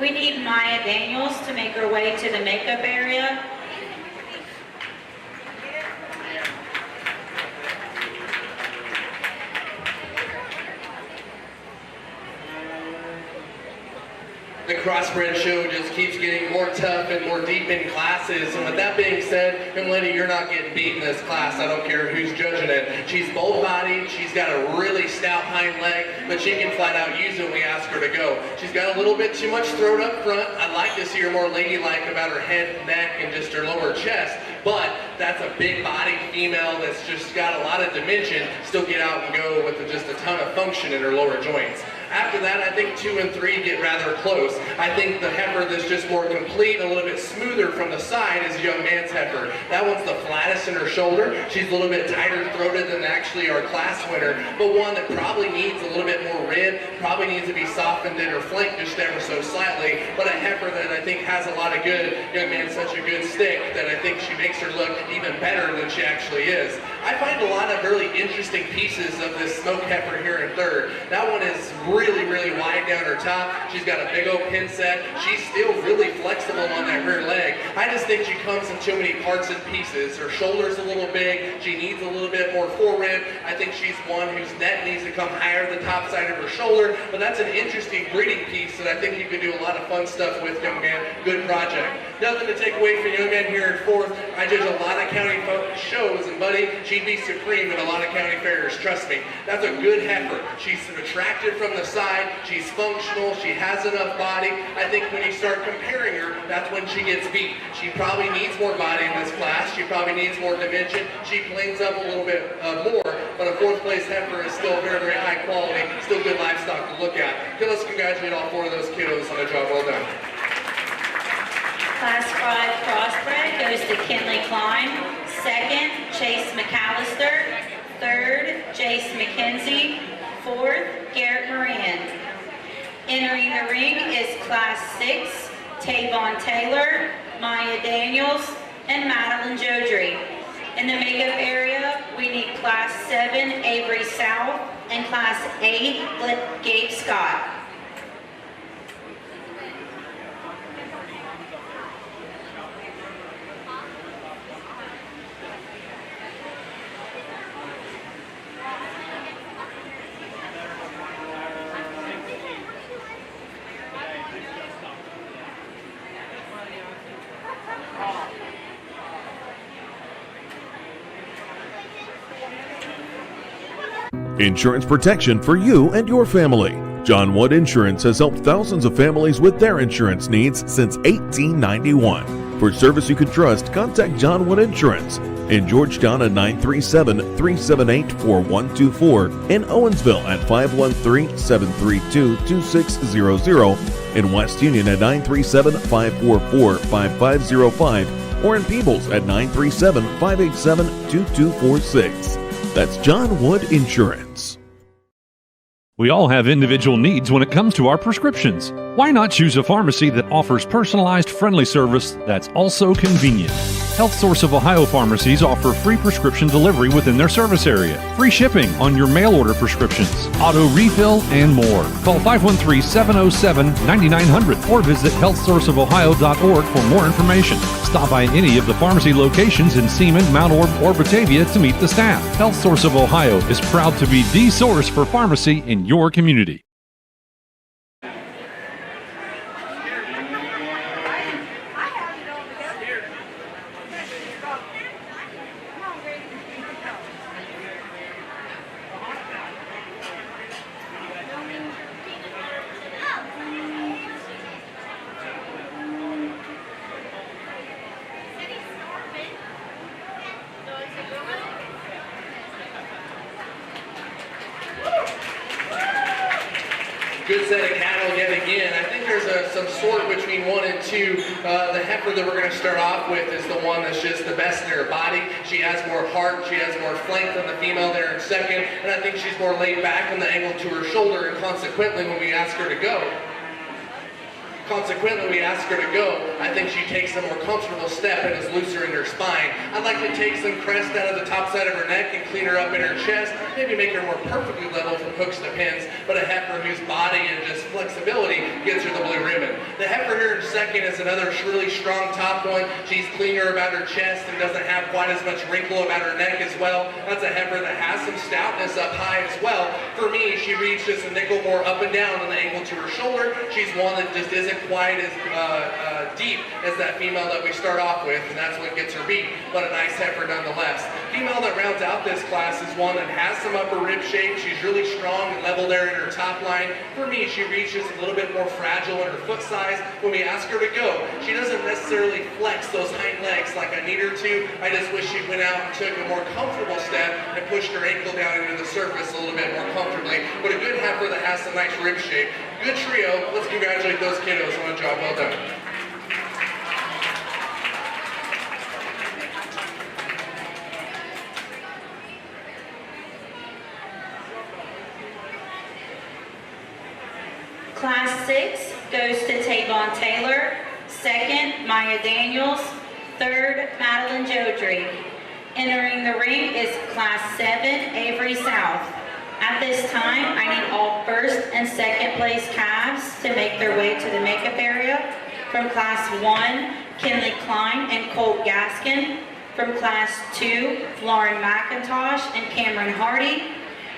We need Maya Daniels to make her way to the makeup area. The crossbred show just keeps getting more tough and more deep in classes. And with that being said, young lady, you're not getting beat in this class. I don't care who's judging it. She's bold-bodied. She's got a really stout hind leg, but she can flat out use it when we ask her to go. She's got a little bit too much throat up front. I'd like to see her more ladylike about her head, neck, and just her lower chest. But that's a big-bodied female that's just got a lot of dimension. Still get out and go with just a ton of function in her lower joints. After that, I think 2 and 3 get rather close. I think the heifer that's just more complete, a little bit smoother from the side is young man's heifer. That one's the flattest in her shoulder. She's a little bit tighter throated than actually our class winner, but one that probably needs a little bit more rib, probably needs to be softened in her flank just ever so slightly, but a heifer that I think has a lot of good. Young man's such a good stick that I think she makes her look even better than she actually is. I find a lot of really interesting pieces of this smoke heifer here in third. That one is really, really wide down her top. She's got a big old pin set. She's still really flexible on that rear leg. I just think she comes in too many parts and pieces. Her shoulder's a little big. She needs a little bit more forerib. I think she's one whose neck needs to come higher than the top side of her shoulder, but that's an interesting breeding piece that I think you could do a lot of fun stuff with, young man. Good project. Nothing to take away from young man here in fourth. I judge a lot of county shows, and buddy, she'd be supreme in a lot of county fairs, trust me. That's a good heifer. She's attractive from the side, she's functional, she has enough body. I think when you start comparing her, that's when she gets beat. She probably needs more body in this class, she probably needs more dimension, she cleans up a little bit more, but a fourth place heifer is still very, very high quality, still good livestock to look at. Okay, let's congratulate all 4 of those kiddos on a job well done. Class 5 crossbred goes to Kinley Klein. Second, Chase McAllister. Third, Jace McKenzie. Fourth, Garrett Moran. Entering the ring is Class 6, Tavon Taylor, Maya Daniels, and Madeline Jodry. In the makeup area, we need Class 7, Avery South, and Class 8, Gabe Scott. Insurance protection for you and your family. John Wood Insurance has helped thousands of families with their insurance needs since 1891. For service you can trust, contact John Wood Insurance in Georgetown at 937-378-4124, in Owensville at 513-732-2600, in West Union at 937-544-5505, or in Peebles at 937-587-2246. That's John Wood Insurance. We all have individual needs when it comes to our prescriptions. Why not choose a pharmacy that offers personalized, friendly service that's also convenient? Health Source of Ohio pharmacies offer free prescription delivery within their service area, free shipping on your mail order prescriptions, auto refill, and more. Call 513-707-9900 or visit healthsourceofohio.org for more information. Stop by any of the pharmacy locations in Seaman, Mount Orb, or Batavia to meet the staff. Health Source of Ohio is proud to be the source for pharmacy in your community. Good set of cattle yet again. I think there's some sort between 1 and 2. The heifer that we're going to start off with is the one that's just the best in her body. She has more heart, she has more flank than the female there in second, and I think she's more laid back in the angle to her shoulder, and consequently when we ask her to go, I think she takes a more comfortable step and is looser in her spine. I'd like to take some crest out of the top side of her neck and clean her up in her chest, maybe make her more perfectly level from hooks to pins, but a heifer whose body and just flexibility gives her the blue ribbon. The heifer here in second is another really strong top one. She's cleaner about her chest and doesn't have quite as much wrinkle about her neck as well. That's a heifer that has some stoutness up high as well. For me, she reads just a nickel more up and down on the angle to her shoulder. She's one that just isn't quite as deep as that female that we start off with, and that's what gets her beat, but a nice heifer nonetheless. Female that rounds out this class is one that has some upper rib shape. She's really strong and level there in her top line. For me, she reaches a little bit more fragile in her foot size. When we ask her to go, she doesn't necessarily flex those hind legs like I need her to. I just wish she went out and took a more comfortable step and pushed her ankle down into the surface a little bit more comfortably. But a good heifer that has some nice rib shape. Good trio. Let's congratulate those kiddos on a job well done. Class 6 goes to Tavon Taylor, second, Maya Daniels, third, Madeline Jodry. Entering the ring is Class 7, Avery South. At this time, I need all first and second place calves to make their way to the makeup area. From Class 1, Kinley Klein and Colt Gaskin. From Class 2, Lauren McIntosh and Cameron Hardy.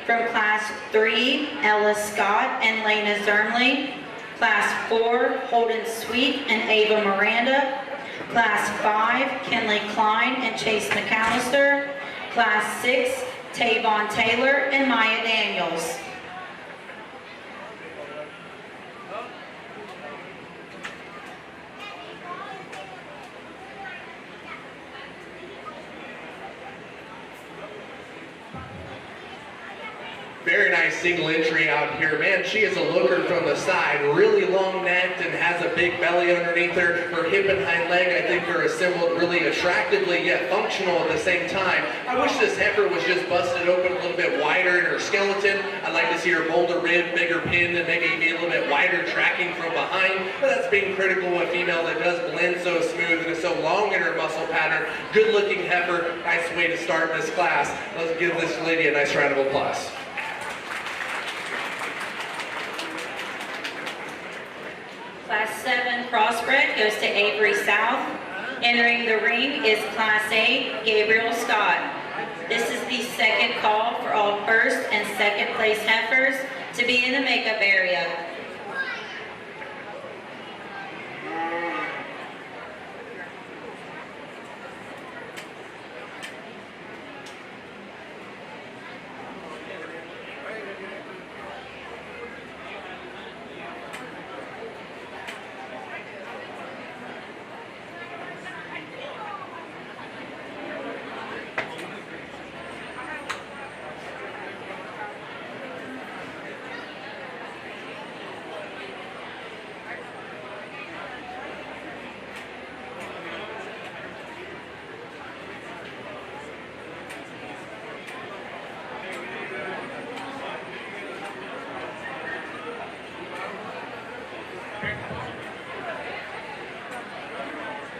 From Class 3, Ella Scott and Lena Zernley. Class 4, Holden Sweet and Ava Miranda. Class 5, Kinley Klein and Chase McAllister. Class 6, Tavon Taylor and Maya Daniels. Very nice single entry out here. Man, she is a looker from the side. Really long necked and has a big belly underneath her. Her hip and hind leg, I think, are assembled really attractively yet functional at the same time. I wish this heifer was just busted open a little bit wider in her skeleton. I'd like to see her bolder rib, bigger pin, and maybe be a little bit wider tracking from behind. But that's being critical of a female that does blend so smooth and is so long in her muscle pattern. Good looking heifer. Nice way to start this class. Let's give this lady a nice round of applause. Class 7 crossbred goes to Avery South. Entering the ring is Class 8, Gabriel Scott. This is the second call for all first and second place heifers to be in the makeup area.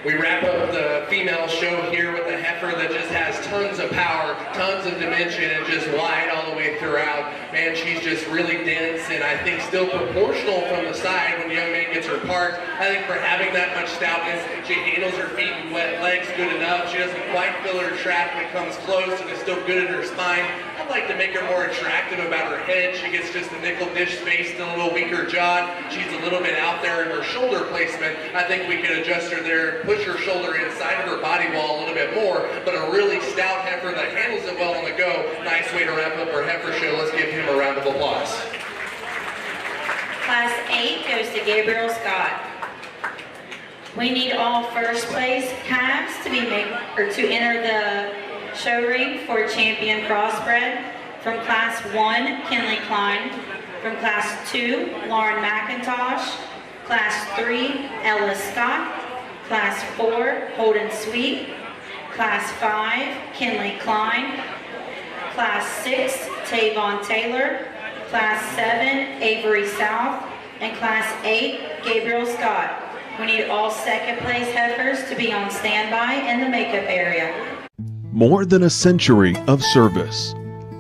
We wrap up the female show here with a heifer that just has tons of power, tons of dimension, and just wide all the way throughout. Man, she's just really dense and I think still proportional from the side when the young man gets her parked. I think for having that much stoutness, she handles her feet and wet legs good enough. She doesn't quite fill her trap when it comes close and is still good in her spine. I'd like to make her more attractive about her head. She gets just a nickel dish space, still a little weaker jawed. She's a little bit out there in her shoulder placement. I think we could adjust her there, push her shoulder inside of her body wall a little bit more, but a really stout heifer that handles it well on the go. Nice way to wrap up our heifer show. Let's give him a round of applause. Class 8 goes to Gabriel Scott. We need all first place calves to to enter the show ring for champion crossbred. From Class 1, Kinley Klein. From Class 2, Lauren McIntosh. Class 3, Ella Scott. Class 4, Holden Sweet. Class 5, Kinley Klein. Class 6, Tavon Taylor. Class 7, Avery South. And Class 8, Gabriel Scott. We need all second place heifers to be on standby in the makeup area. More than a century of service.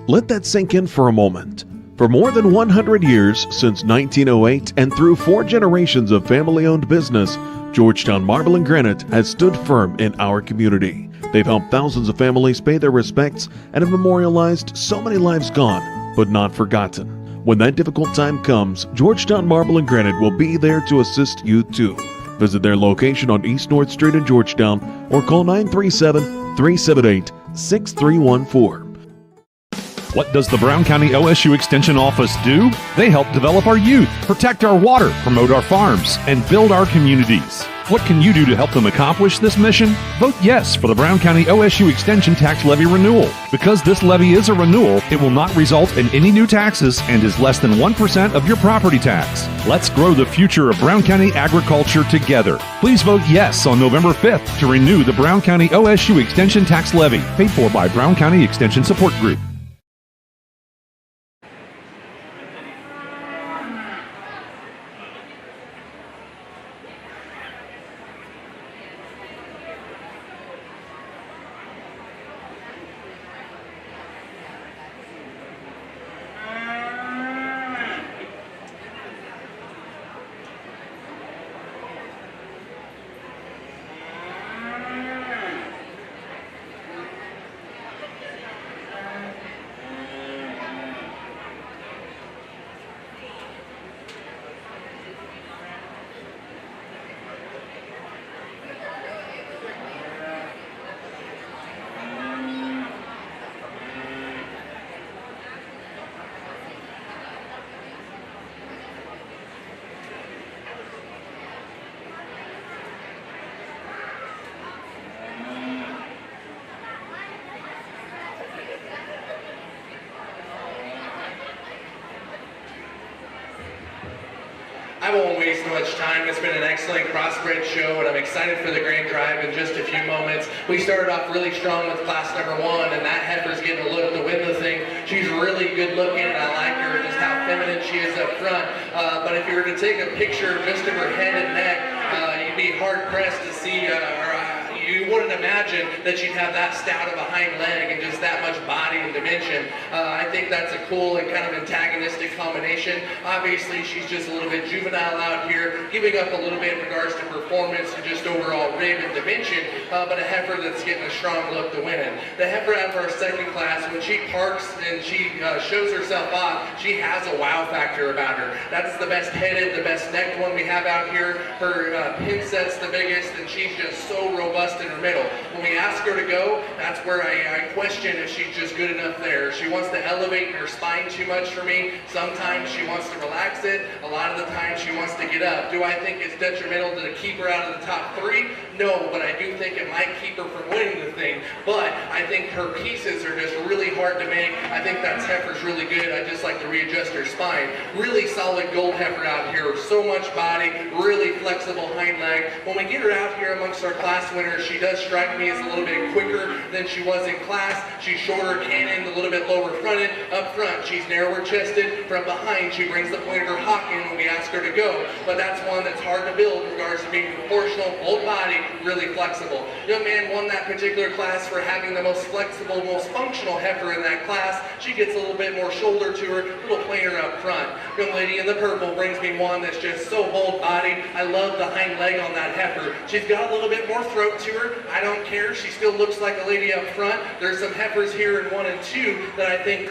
Let that sink in for a moment. For more than 100 years, since 1908 and through 4 generations of family-owned business, Georgetown Marble and Granite has stood firm in our community. They've helped thousands of families pay their respects and have memorialized so many lives gone, but not forgotten. When that difficult time comes, Georgetown Marble and Granite will be there to assist you too. Visit their location on East North Street in Georgetown or call 937-378-6314. What does the Brown County OSU Extension Office do? They help develop our youth, protect our water, promote our farms, and build our communities. What can you do to help them accomplish this mission? Vote yes for the Brown County OSU Extension Tax Levy Renewal. Because this levy is a renewal, it will not result in any new taxes and is less than 1% of your property tax. Let's grow the future of Brown County agriculture together. Please vote yes on November 5th to renew the Brown County OSU Extension Tax Levy, paid for by Brown County Extension Support Group. I won't waste much time. It's been an excellent crossbred show, and I'm excited for the grand drive in just a few moments. We started off really strong with class number 1, and that heifer's getting a look to win the thing. She's really good looking, and I like her, just how feminine she is up front. But if you were to take a picture just of her head and neck, you'd be hard-pressed to see, you wouldn't imagine that she'd have that stout of a hind leg and just that much body and dimension. I think that's a cool and kind of antagonistic combination. Obviously, she's just a little bit juvenile out here, giving up a little bit in regards to performance and just overall rib and dimension, but a heifer that's getting a strong look to win it. The heifer out of our second class, when she parks and she shows herself off, she has a wow factor about her. That's the best headed, the best necked one we have out here. Her pin set's the biggest, and she's just so robust in her middle. When we ask her to go, that's where I question if she's just good enough there. She wants to elevate her spine too much for me. Sometimes she wants to relax it. A lot of the time she wants to get up. Do I think it's detrimental to keep her out of the top 3? No, but I do think it might keep her from winning the thing. But I think her pieces are just really hard to make. I think that heifer's really good. I just like to readjust her spine. Really solid gold heifer out here. So much body, really flexible hind leg. When we get her out here amongst our class winners, she does strike me as a little bit quicker than she was in class. She's shorter cannon, a little bit lower fronted. Up front, she's narrower chested. From behind, she brings the point of her hock in when we ask her to go. But that's one that's hard to build in regards to being proportional, old body, really flexible. Young man won that particular class for having the most flexible, most functional heifer in that class. She gets a little bit more shoulder to her, a little plainer up front. Young lady in the purple brings me one that's just so bold bodied. I love the hind leg on that heifer. She's got a little bit more throat to her. I don't care. She still looks like a lady up front. There's some heifers here in 1 and 2 that I think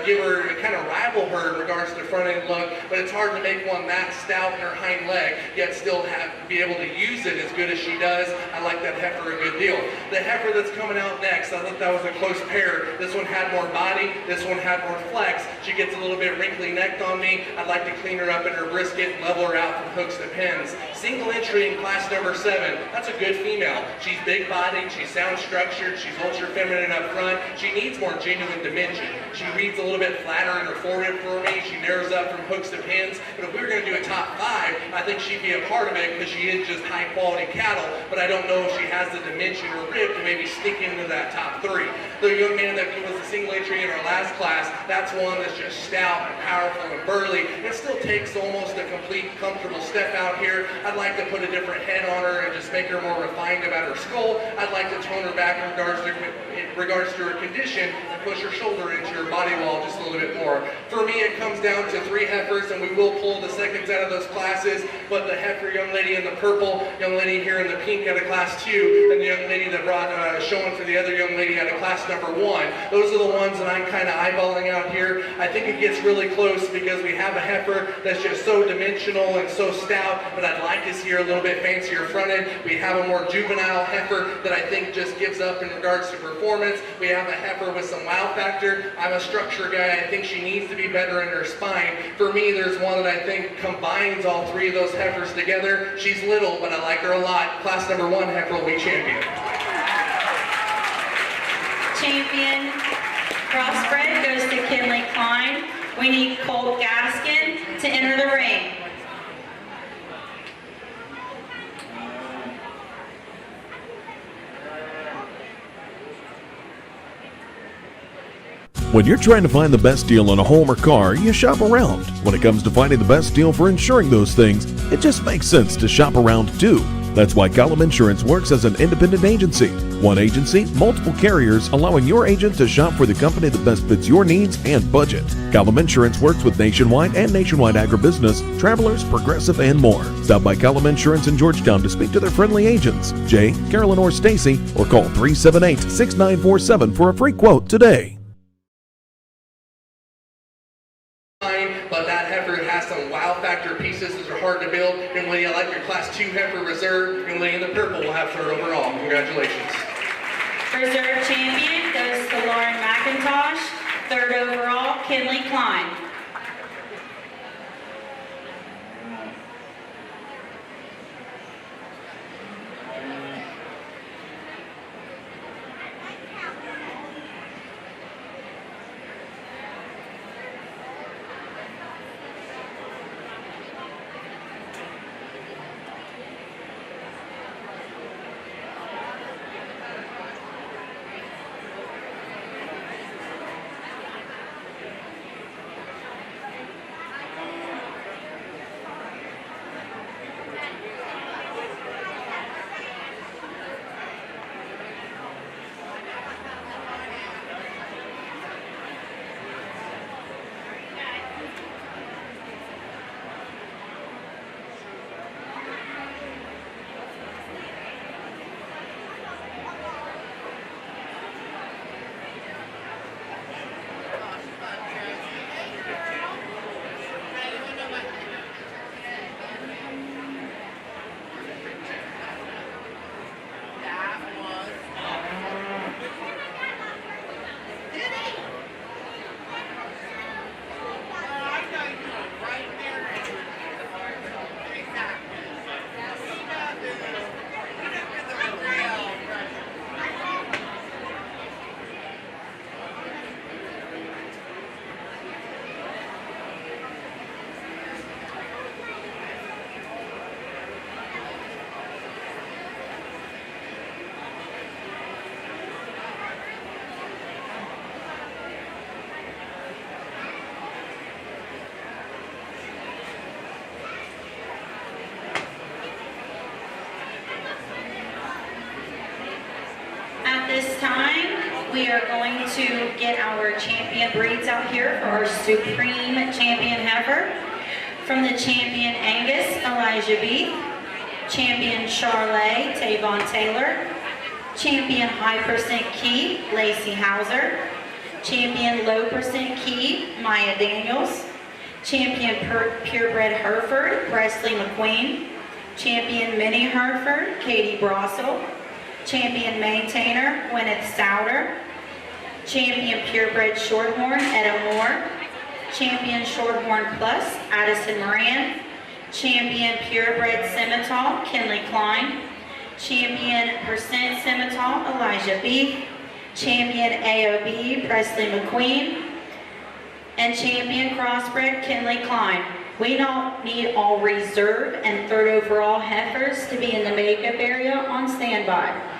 give her, kind of rival her in regards to front end look, but it's hard to make one that stout in her hind leg, yet still be able to use it as good as she does. I like that heifer a good deal. The heifer that's coming out next, I thought that was a close pair. This one had more body. This one had more flex. She gets a little bit wrinkly necked on me. I'd like to clean her up in her brisket and level her out from hooks to pins. Single entry in class number 7. That's a good female. She's big bodied. She's sound structured. She's ultra feminine up front. She needs more genuine dimension. She reads a little bit flatter in her forehead for me. She narrows up from hooks to pins. But if we were going to do a top 5, I think she'd be a part of it because she is just high quality cattle. But I don't know if she has the dimension or rib to maybe sneak into that top 3. The young man that was a single entry in our last class, that's one that's just stout and powerful and burly. It still takes almost a complete comfortable step out here. I'd like to put a different head on her and just make her more refined about her skull. I'd like to tone her back in regards to her condition and push her shoulder into her body wall just a little bit more. For me, it comes down to 3 heifers, and we will pull the seconds out of those classes, but the heifer young lady in the purple, young lady here in the pink out of class 2, and the young lady that brought showing for the other young young lady out of class number 1. Those are the ones that I'm kind of eyeballing out here. I think it gets really close because we have a heifer that's just so dimensional and so stout, but I'd like to see her a little bit fancier fronted. We have a more juvenile heifer that I think just gives up in regards to performance. We have a heifer with some wow factor. I'm a structure guy. I think she needs to be better in her spine. For me, there's one that I think combines all 3 of those heifers together. She's little, but I like her a lot. Class number 1 heifer will be champion. Champion crossbred goes to Kinley Klein. We need Colt Gaskin to enter the ring. When you're trying to find the best deal on a home or car, you shop around. When it comes to finding the best deal for insuring those things, it just makes sense to shop around too. That's why Column Insurance works as an independent agency. One agency, multiple carriers, allowing your agent to shop for the company that best fits your needs and budget. Column Insurance works with Nationwide and Nationwide Agribusiness, Travelers, Progressive, and more. Stop by Column Insurance in Georgetown to speak to their friendly agents, Jay, Carolyn, or Stacy, or call 378-6947 for a free quote today. But that heifer has some wow factor pieces that are hard to build. Young lady, I like your class 2 heifer reserve. Young lady in the purple will have 3rd overall. Congratulations. Reserve champion goes to Lauren McIntosh. 3rd overall, Kinley Klein. This time, we are going to get our champion breeds out here for our Supreme Champion heifer. From the Champion Angus, Elijah Beath. Champion Charlet, Tavon Taylor. Champion High Percent Key, Lacey Hauser. Champion Low Percent Key, Maya Daniels. Champion Purebred Hereford, Presley McQueen. Champion Mini Hereford, Katie Brossel. Champion Maintainer, Gwyneth Souter. Champion Purebred Shorthorn, Etta Moore. Champion Shorthorn Plus, Addison Moran. Champion Purebred Simmental, Kinley Klein. Champion Percent Simmental, Elijah Beath. Champion AOB, Presley McQueen. And Champion Crossbred, Kinley Klein. We now need all reserve and 3rd overall heifers to be in the makeup area on standby.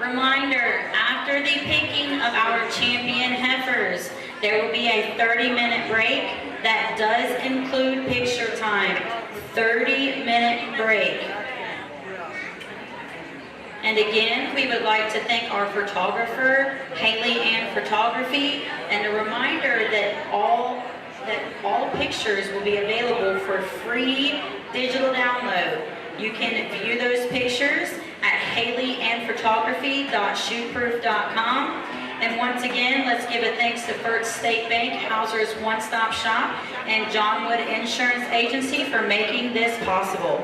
Reminder, after the picking of our champion heifers, there will be a 30-minute break that does include picture time. 30-minute break. And again, we would like to thank our photographer, Haley Ann Photography, and a reminder that all pictures will be available for free digital download. You can view those pictures at haleyandphotography.shootproof.com. And once again, let's give a thanks to First State Bank, Hauser's One Stop Shop, and John Wood Insurance Agency for making this possible.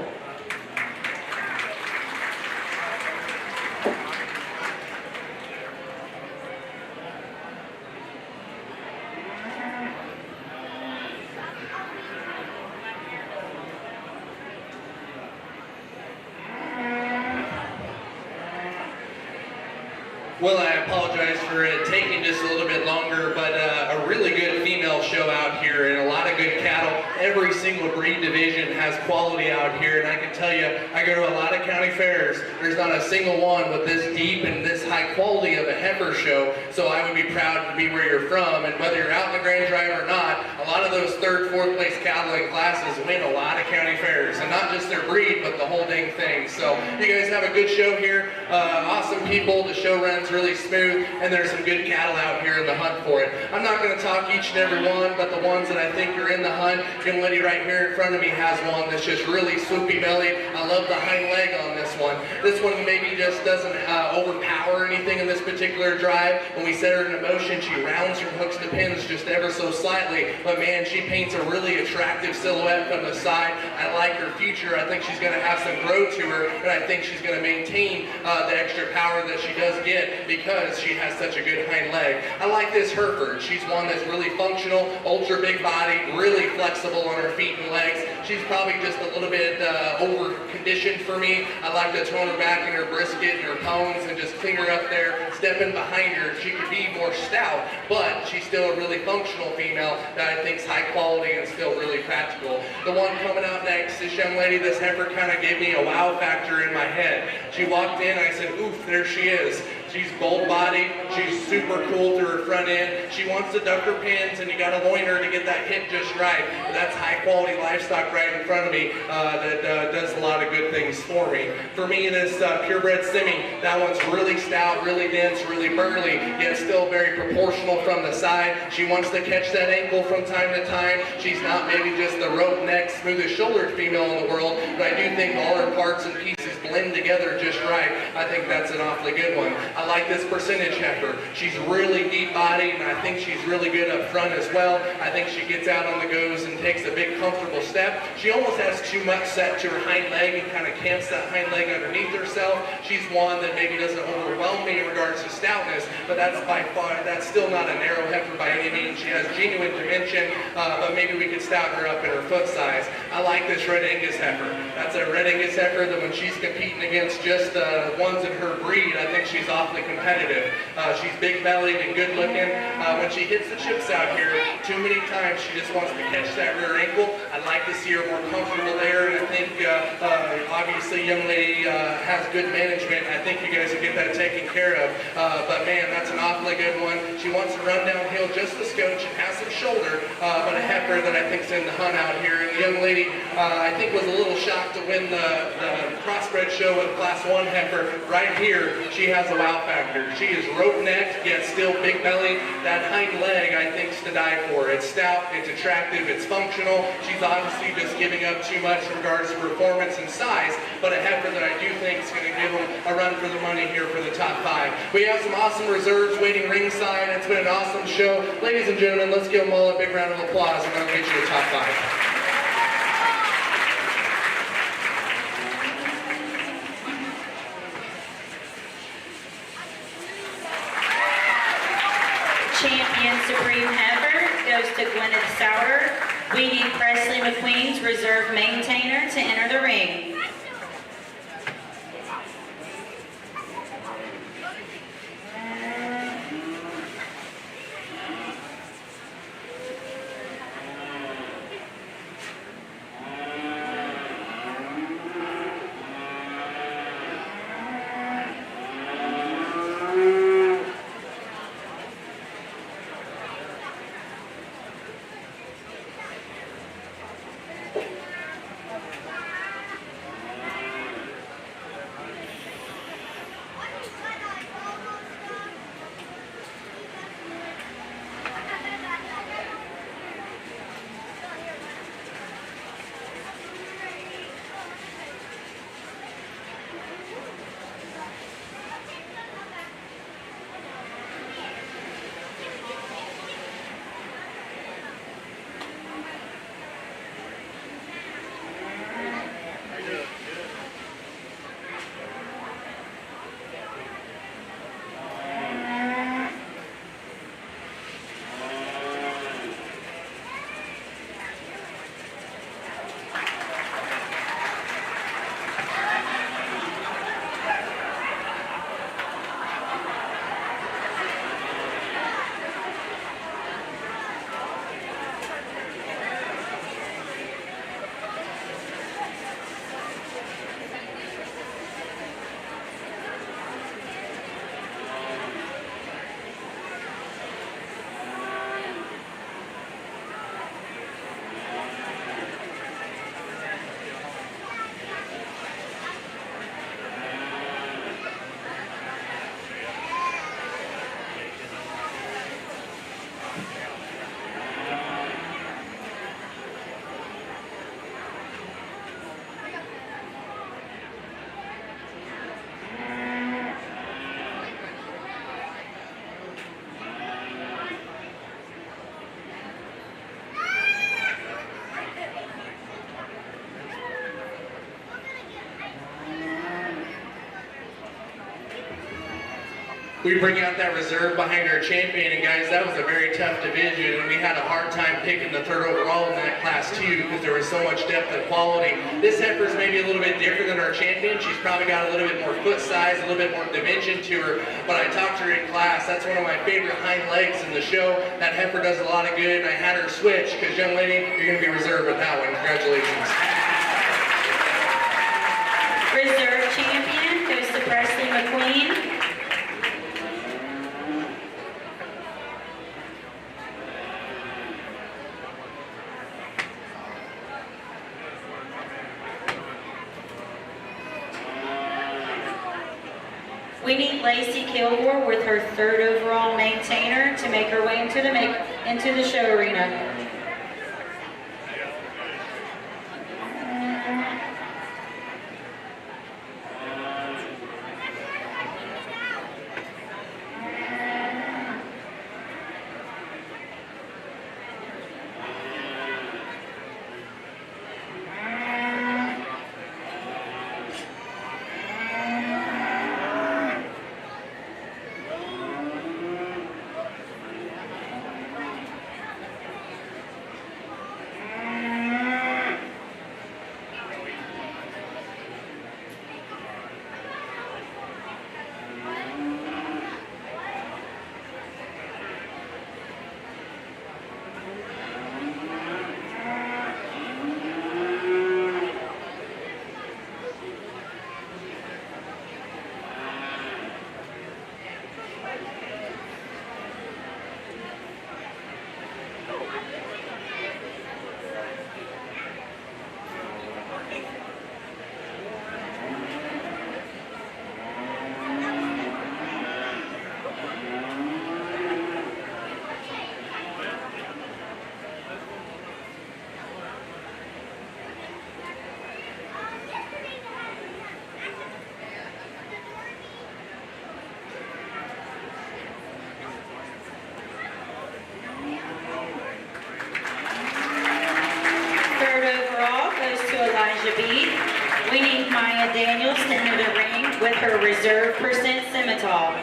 Well, I apologize for it taking just a little bit longer, but a really good female show out here and a lot of good cattle. Every single breed division has quality out here, and I can tell you, I go to a lot of county fairs. There's not a single one with this deep and this high quality of a heifer show, so I would be proud to be where you're from. And whether you're out in the Grand Drive or not, a lot of those third, fourth place cattle in classes win a lot of county fairs, and not just their breed, but the whole dang thing. So you guys have a good show here. Awesome people. The show runs really smooth, and there's some good cattle out here in the hunt for it. I'm not going to talk each and every one, but the ones that I think are in the hunt, young lady right here in front of me has one that's just really swoopy bellied. I love the hind leg on this one. This one maybe just doesn't overpower anything in this particular drive. When we set her into motion, she rounds her hooks to pins just ever so slightly, but man, she paints a really attractive silhouette from the side. I like her future. I think she's going to have some growth to her, and I think she's going to maintain the extra power that she does get because she has such a good hind leg. I like this Hereford. She's one that's really functional, ultra big body, really flexible on her feet and legs. She's probably just a little bit over conditioned for me. I like to tone her back in her brisket and her pones and just clean her up there, step in behind her. She could be more stout, but she's still a really functional female that I think is high quality and still really practical. The one coming out next, this young lady, this heifer kind of gave me a wow factor in my head. She walked in, I said, oof, there she is. She's bold-bodied, she's super cool to her front end. She wants to duck her pins, and you gotta loin her to get that hip just right. But that's high-quality livestock right in front of me that does a lot of good things for me. For me, this purebred Simi, that one's really stout, really dense, really burly, yet still very proportional from the side. She wants to catch that ankle from time to time. She's not maybe just the rope neck, smoothest shouldered female in the world, but I do think all her parts and pieces blend together just right. I think that's an awfully good one. I like this percentage heifer. She's really deep bodied, and I think she's really good up front as well. I think she gets out on the goes and takes a big comfortable step. She almost has too much set to her hind leg and kind of camps that hind leg underneath herself. She's one that maybe doesn't overwhelm me in regards to stoutness, but that's by far, that's still not a narrow heifer by any means. She has genuine dimension, but maybe we could stouten her up in her foot size. I like this Red Angus heifer. That's a Red Angus heifer that when she's competing against just ones in her breed, I think she's awfully competitive. She's big-bellied and good-looking. When she hits the chips out here, too many times she just wants to catch that rear ankle. I'd like to see her more comfortable there, and I think obviously young lady has good management. I think you guys will get that taken care of. But man, that's an awfully good one. She wants to run downhill just a scotch and has some shoulder, but a heifer that I think's in the hunt out here. And the young lady, I think, was a little shocked to win the crossbred show with Class 1 heifer. Right here, she has a wow factor. She is rope-necked, yet still big-bellied. That hind leg, I think, is to die for. It's stout, it's attractive, it's functional. She's obviously just giving up too much in regards to performance and size, but a heifer that I do think is going to give them a run for the money here for the top 5. We have some awesome reserves waiting ringside. It's been an awesome show. Ladies and gentlemen, let's give them all a big round of applause, and I'll get you the top 5. Champion Supreme Heifer goes to Gwyneth Sauter. We need Presley McQueen's reserve maintainer to enter the ring. We bring out that reserve behind our champion, and guys, that was a very tough division, and we had a hard time picking the third overall in that class too, because there was so much depth and quality. This heifer's maybe a little bit different than our champion. She's probably got a little bit more foot size, a little bit more dimension to her, but I talked to her in class. That's one of my favorite hind legs in the show. That heifer does a lot of good, and I had her switch, because young lady, you're gonna be reserved with that one. Congratulations. Reserve champion goes to Presley McQueen. We need Lacey Kilgore with her third overall maintainer to make her way into the show arena. We need Maya Daniels to enter the ring with her reserve percent Simmental.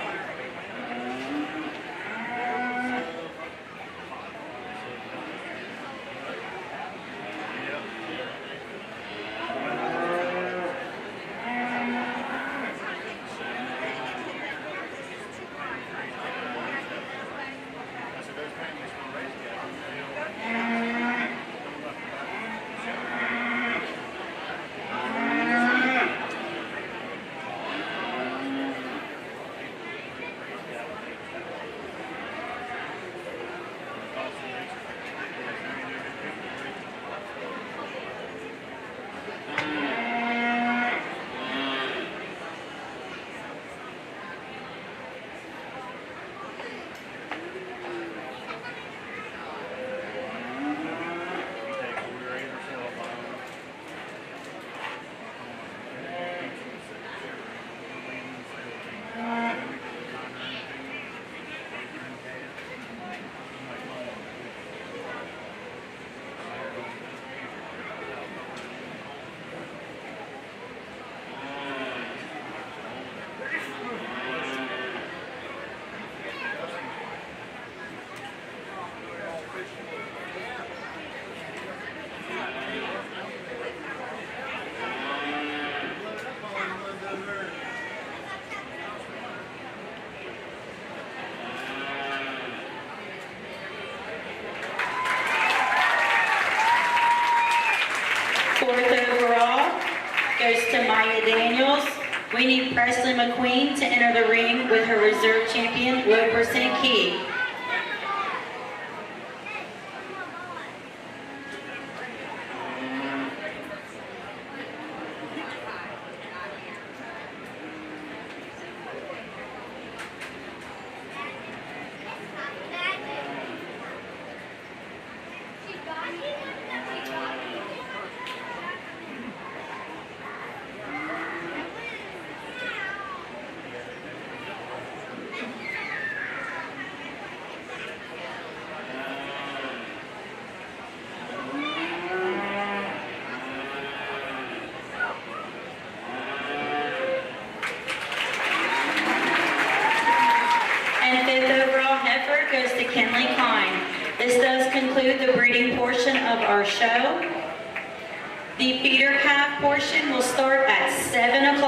Fourth overall goes to Maya Daniels. We need Presley McQueen to enter the ring with her reserve champion, low percent Key. calf goes to Kinley Klein. This does conclude the breeding portion of our show. The feeder calf portion will start at 7